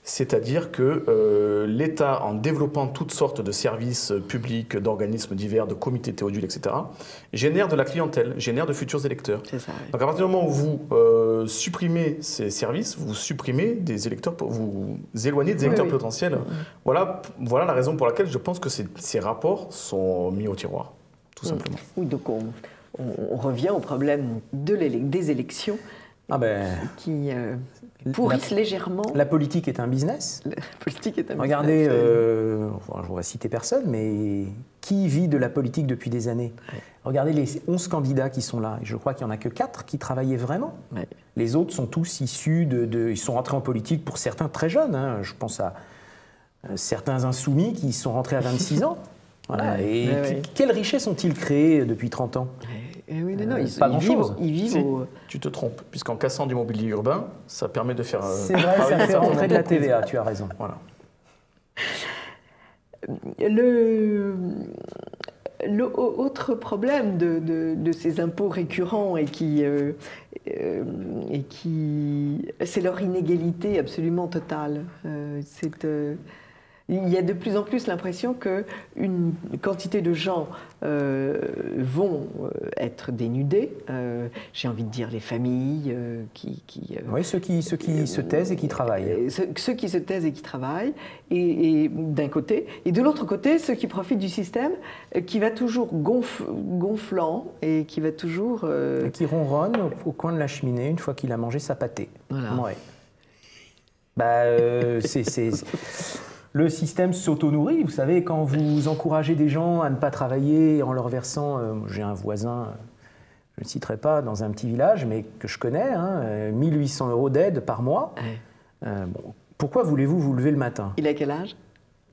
C'est-à-dire que l'État, en développant toutes sortes de services publics, d'organismes divers, de comités théodules, etc., génère de la clientèle, génère de futurs électeurs. C'est ça, oui. Donc à partir du moment où vous supprimez ces services, vous supprimez des électeurs, vous éloignez des électeurs potentiels. Voilà la raison pour laquelle je pense que ces rapports sont mis au tiroir, tout simplement. Oui, donc on revient au problème des élections qui pourrissent légèrement. La politique est un business. La politique est un Regardez, business. je ne vais citer personne, mais qui vit de la politique depuis des années? Regardez les 11 candidats qui sont là. Et je crois qu'il n'y en a que 4 qui travaillaient vraiment. Ouais. Les autres sont tous issus ils sont rentrés en politique pour certains très jeunes. Hein. Je pense à certains insoumis qui sont rentrés à 26 ans. Voilà. Et quelles richesses ont-ils créées depuis 30 ans? Oui, non, pas grand-chose. Ils vivent Si, tu te trompes, puisqu'en cassant du mobilier urbain, ça permet de faire... C'est vrai, ça fait rentrer de la TVA, tu as raison. Voilà. Autre problème de ces impôts récurrents et qui c'est leur inégalité absolument totale. Il y a de plus en plus l'impression qu'une quantité de gens vont être dénudés. J'ai envie de dire les familles oui, ceux qui se taisent et qui travaillent. Ceux qui se taisent et qui travaillent, et d'un côté. Et de l'autre côté, ceux qui profitent du système qui va toujours gonflant et qui va toujours... Et qui ronronne au coin de la cheminée une fois qu'il a mangé sa pâtée. Voilà. Ouais. Le système s'auto-nourrit. Vous savez, quand vous encouragez des gens à ne pas travailler en leur versant... j'ai un voisin, je ne citerai pas, dans un petit village, mais que je connais, 1 800 € d'aide par mois. Pourquoi voulez-vous vous lever le matin? Il a quel âge?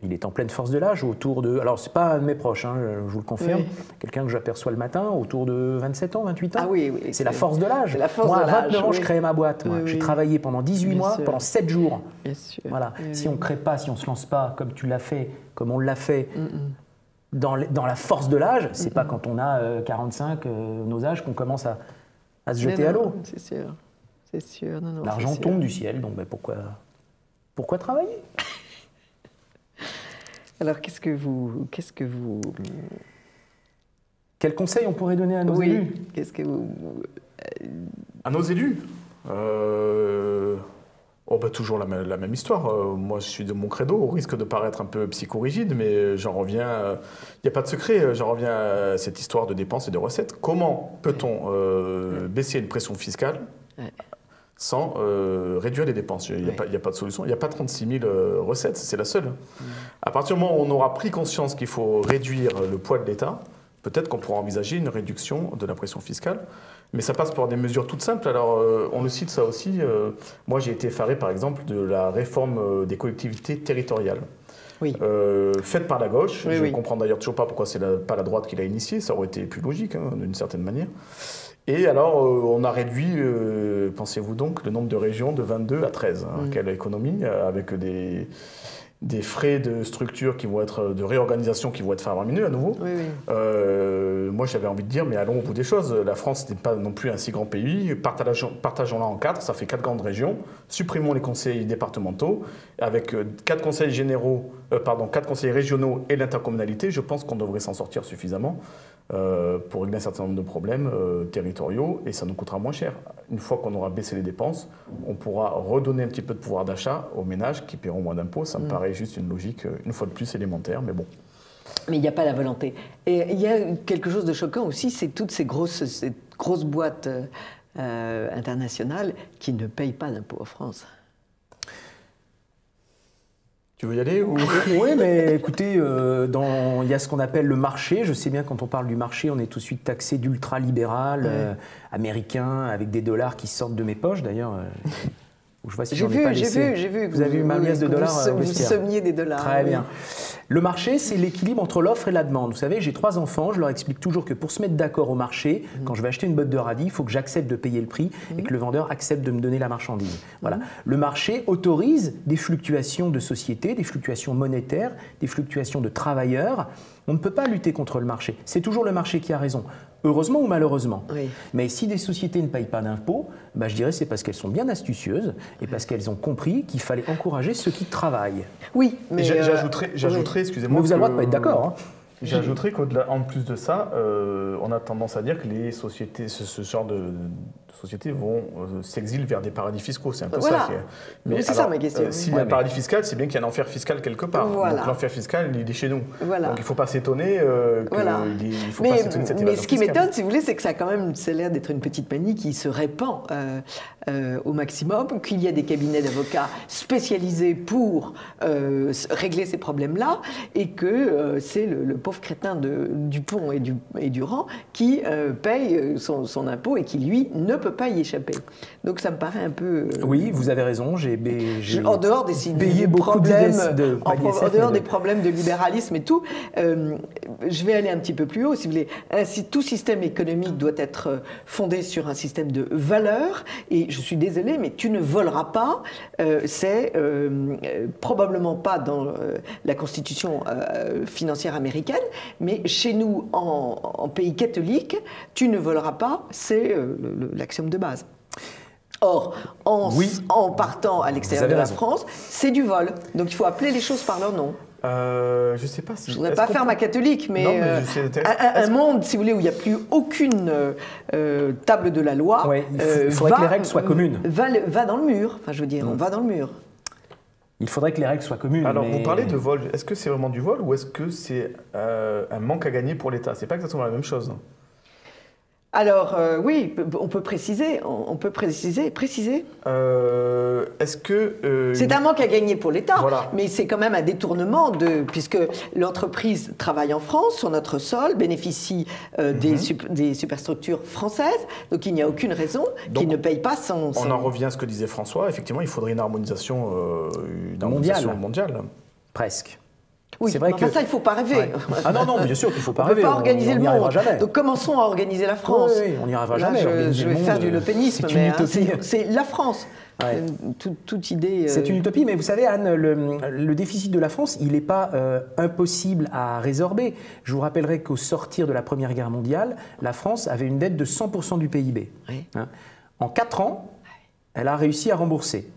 Il est en pleine force de l'âge, autour de... Alors, c'est pas un de mes proches, je vous le confirme. Oui. Quelqu'un que j'aperçois le matin, autour de 27 ans, 28 ans. Ah oui. C'est la force de l'âge. Moi, à 29 ans, je créais ma boîte. J'ai travaillé pendant 18 mois, sûr. pendant 7 jours. Bien sûr. Voilà. Si on ne crée pas, si on ne se lance pas, comme tu l'as fait, comme on l'a fait, dans la force de l'âge, c'est pas quand on a 45, nos âges, qu'on commence à se jeter à l'eau. C'est sûr. C'est sûr. Non, l'argent tombe du ciel, donc pourquoi travailler? Alors, qu'est-ce que vous... Quel conseil on pourrait donner à nos élus? Qu'est-ce que vous... À nos élus toujours la même histoire. Moi, je suis de mon credo, au risque de paraître un peu psychorigide, mais j'en reviens... Il n'y a pas de secret, j'en reviens à cette histoire de dépenses et de recettes. Comment peut-on baisser une pression fiscale sans réduire les dépenses? Il n'y a pas de solution. Il n'y a pas 36 000 recettes, c'est la seule. À partir du moment où on aura pris conscience qu'il faut réduire le poids de l'État, peut-être qu'on pourra envisager une réduction de la pression fiscale. Mais ça passe par des mesures toutes simples. Alors, on le cite ça aussi. Moi, j'ai été effaré, par exemple, de la réforme des collectivités territoriales. Oui. Faite par la gauche. Je ne comprends d'ailleurs toujours pas pourquoi c'est pas la droite qui l'a initiée. Ça aurait été plus logique, d'une certaine manière. Et alors, on a réduit, pensez-vous donc, le nombre de régions de 22 à 13. Quelle économie, avec des frais de structure qui vont être, de réorganisation qui vont être faramineux à nouveau. Moi, j'avais envie de dire, mais allons au bout des choses. La France n'est pas non plus un si grand pays. Partageons-la en 4, ça fait 4 grandes régions. Supprimons les conseils départementaux. Avec 4 conseils régionaux et l'intercommunalité, je pense qu'on devrait s'en sortir suffisamment pour régler un certain nombre de problèmes territoriaux, et ça nous coûtera moins cher. Une fois qu'on aura baissé les dépenses, on pourra redonner un petit peu de pouvoir d'achat aux ménages qui paieront moins d'impôts. Ça me paraît juste une logique, une fois de plus, élémentaire, mais bon. Mais il n'y a pas la volonté. Et il y a quelque chose de choquant aussi, c'est toutes ces grosses boîtes internationales qui ne payent pas d'impôts en France. Tu veux y aller ou... Oui, mais écoutez, il y a ce qu'on appelle le marché. Je sais bien, quand on parle du marché, on est tout de suite taxé d'ultra-libéral, américain, avec des dollars qui sortent de mes poches, d'ailleurs. Je vois si j'en ai pas laissé. J'ai vu. Vous avez eu ma liasse de dollars vous sommiez des dollars. Très bien. Le marché, c'est l'équilibre entre l'offre et la demande. Vous savez, j'ai 3 enfants, je leur explique toujours que pour se mettre d'accord au marché, quand je vais acheter une botte de radis, il faut que j'accepte de payer le prix et que le vendeur accepte de me donner la marchandise. Voilà. Le marché autorise des fluctuations de société, des fluctuations monétaires, des fluctuations de travailleurs. On ne peut pas lutter contre le marché. C'est toujours le marché qui a raison. Heureusement ou malheureusement. Oui. Mais si des sociétés ne payent pas d'impôts, bah, je dirais c'est parce qu'elles sont bien astucieuses et parce qu'elles ont compris qu'il fallait encourager ceux qui travaillent. Oui, mais j'ajouterais, excusez-moi. Mais vous avez le droit de pas être d'accord. Hein. J'ajouterais qu'en plus de ça, on a tendance à dire que les sociétés, ce genre de sociétés vont s'exilent vers des paradis fiscaux. C'est un peu ça. Mais c'est ça ma question. S'il y a un paradis fiscal, c'est bien qu'il y a un enfer fiscal quelque part. Voilà. Donc l'enfer fiscal, il est chez nous. Voilà. Donc il ne faut pas s'étonner Mais ce qui m'étonne, si vous voulez, c'est que ça a quand même l'air d'être une petite manie qui se répand au maximum, qu'il y a des cabinets d'avocats spécialisés pour régler ces problèmes-là, et que c'est le pauvre crétin de Dupont et Durand qui paye son impôt et qui, lui, ne peut pas y échapper. Donc ça me paraît un peu... Oui, vous avez raison, j'ai en dehors des problèmes, en dehors des problèmes de libéralisme et tout, je vais aller un petit peu plus haut, si vous voulez. Tout système économique doit être fondé sur un système de valeurs, et je suis désolée, mais tu ne voleras pas, c'est probablement pas dans la constitution financière américaine, mais chez nous, en pays catholique, tu ne voleras pas, c'est l'axiome de base. Or, en partant à l'extérieur de la France, c'est du vol. Donc il faut appeler les choses par leur nom. Je ne sais pas si... Je ne voudrais pas faire ma catholique, mais un monde, si vous voulez, où il n'y a plus aucune table de la loi, il faudrait que les règles soient communes. Va dans le mur. Enfin, je veux dire, on va dans le mur. Il faudrait que les règles soient communes. Alors, vous parlez de vol. Est-ce que c'est vraiment du vol ou est-ce que c'est un manque à gagner pour l'État? C'est pas exactement la même chose. Alors, oui, on peut préciser. Est-ce que... c'est un manque à gagner pour l'État, mais c'est quand même un détournement, puisque l'entreprise travaille en France, sur notre sol, bénéficie des superstructures françaises, donc il n'y a aucune raison qu'il ne paye pas son... On en revient à ce que disait François, effectivement, il faudrait une harmonisation mondiale. Presque. Oui, c'est vrai que ça, il ne faut pas rêver. Ouais. Ah non, bien sûr qu'il ne faut pas rêver. On ne peut pas organiser le monde. Jamais. Donc commençons à organiser la France. Oui, on n'y arrivera jamais. Je vais faire du lepénisme, mais c'est la France. Ouais. Toute idée... C'est une utopie, mais vous savez, Anne, le déficit de la France, il n'est pas impossible à résorber. Je vous rappellerai qu'au sortir de la Première Guerre mondiale, la France avait une dette de 100% du PIB. Oui. En 4 ans, elle a réussi à rembourser.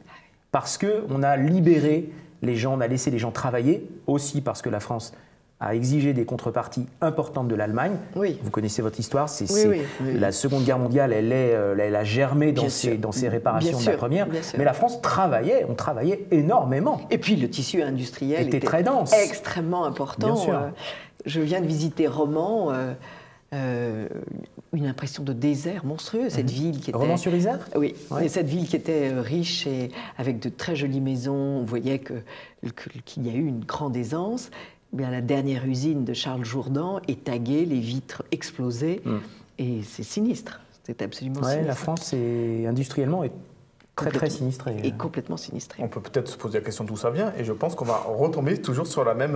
Parce qu'on a libéré les gens, on a laissé les gens travailler, aussi parce que la France a exigé des contreparties importantes de l'Allemagne. Oui. Vous connaissez votre histoire, la Seconde Guerre mondiale, elle a germé dans ses réparations de la Première, mais la France travaillait, on travaillait énormément. Et puis le tissu industriel était très dense. Extrêmement important. Bien sûr. Je viens de visiter Romans, une impression de désert monstrueux, cette ville qui était... Romans-sur-Isère ? Oui, ouais. Cette ville qui était riche et avec de très jolies maisons. On voyait qu'il y a eu une grande aisance. Bien, la dernière usine de Charles Jourdan est taguée, les vitres explosées, et c'est sinistre. C'est absolument sinistre. La France, industriellement, est très sinistrée. Et complètement sinistrée. On peut peut-être se poser la question d'où ça vient, et je pense qu'on va retomber toujours sur la même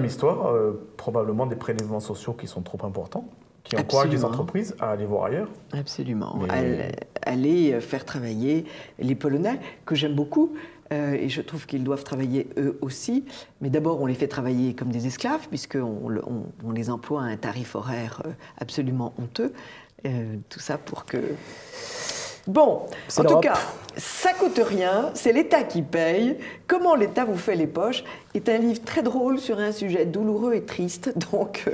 histoire, probablement des prélèvements sociaux qui sont trop importants, qui encouragent les entreprises à aller voir ailleurs. Absolument. Aller faire travailler les Polonais, que j'aime beaucoup, et je trouve qu'ils doivent travailler eux aussi. Mais d'abord, on les fait travailler comme des esclaves, puisqu'on les emploie à un tarif horaire absolument honteux. Tout ça pour que... Bon, en tout cas, ça coûte rien, c'est l'État qui paye. Comment l'État vous fait les poches est un livre très drôle sur un sujet douloureux et triste. Donc,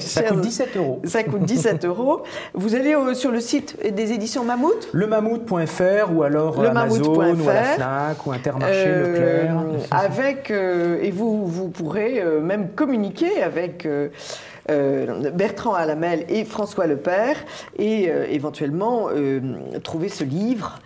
ça coûte 17 €. Ça coûte 17 €. Vous allez sur le site des éditions Mammouth. Lemammouth.fr ou alors Amazon ou à la Fnac ou Intermarché, Leclerc. Et vous pourrez même communiquer avec... Bertrand Alamel et François Lepère, et éventuellement trouver ce livre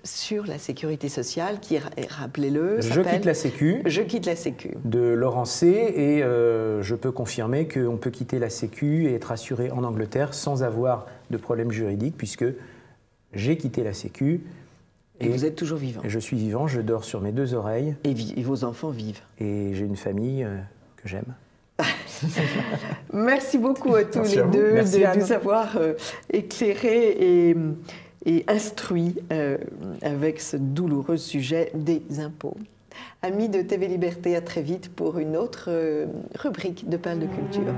sur la sécurité sociale qui, rappelez-le, s'appelle Je quitte la Sécu. Je quitte la Sécu. De Laurent C. Et je peux confirmer qu'on peut quitter la Sécu et être assuré en Angleterre sans avoir de problème juridique, puisque j'ai quitté la Sécu Et vous êtes toujours vivant. Je suis vivant, je dors sur mes 2 oreilles. Et vos enfants vivent. Et j'ai une famille que j'aime. Merci beaucoup à tous les deux de nous avoir éclairés et instruits avec ce douloureux sujet des impôts. Amis de TV Liberté, à très vite pour une autre rubrique de Perles de Culture.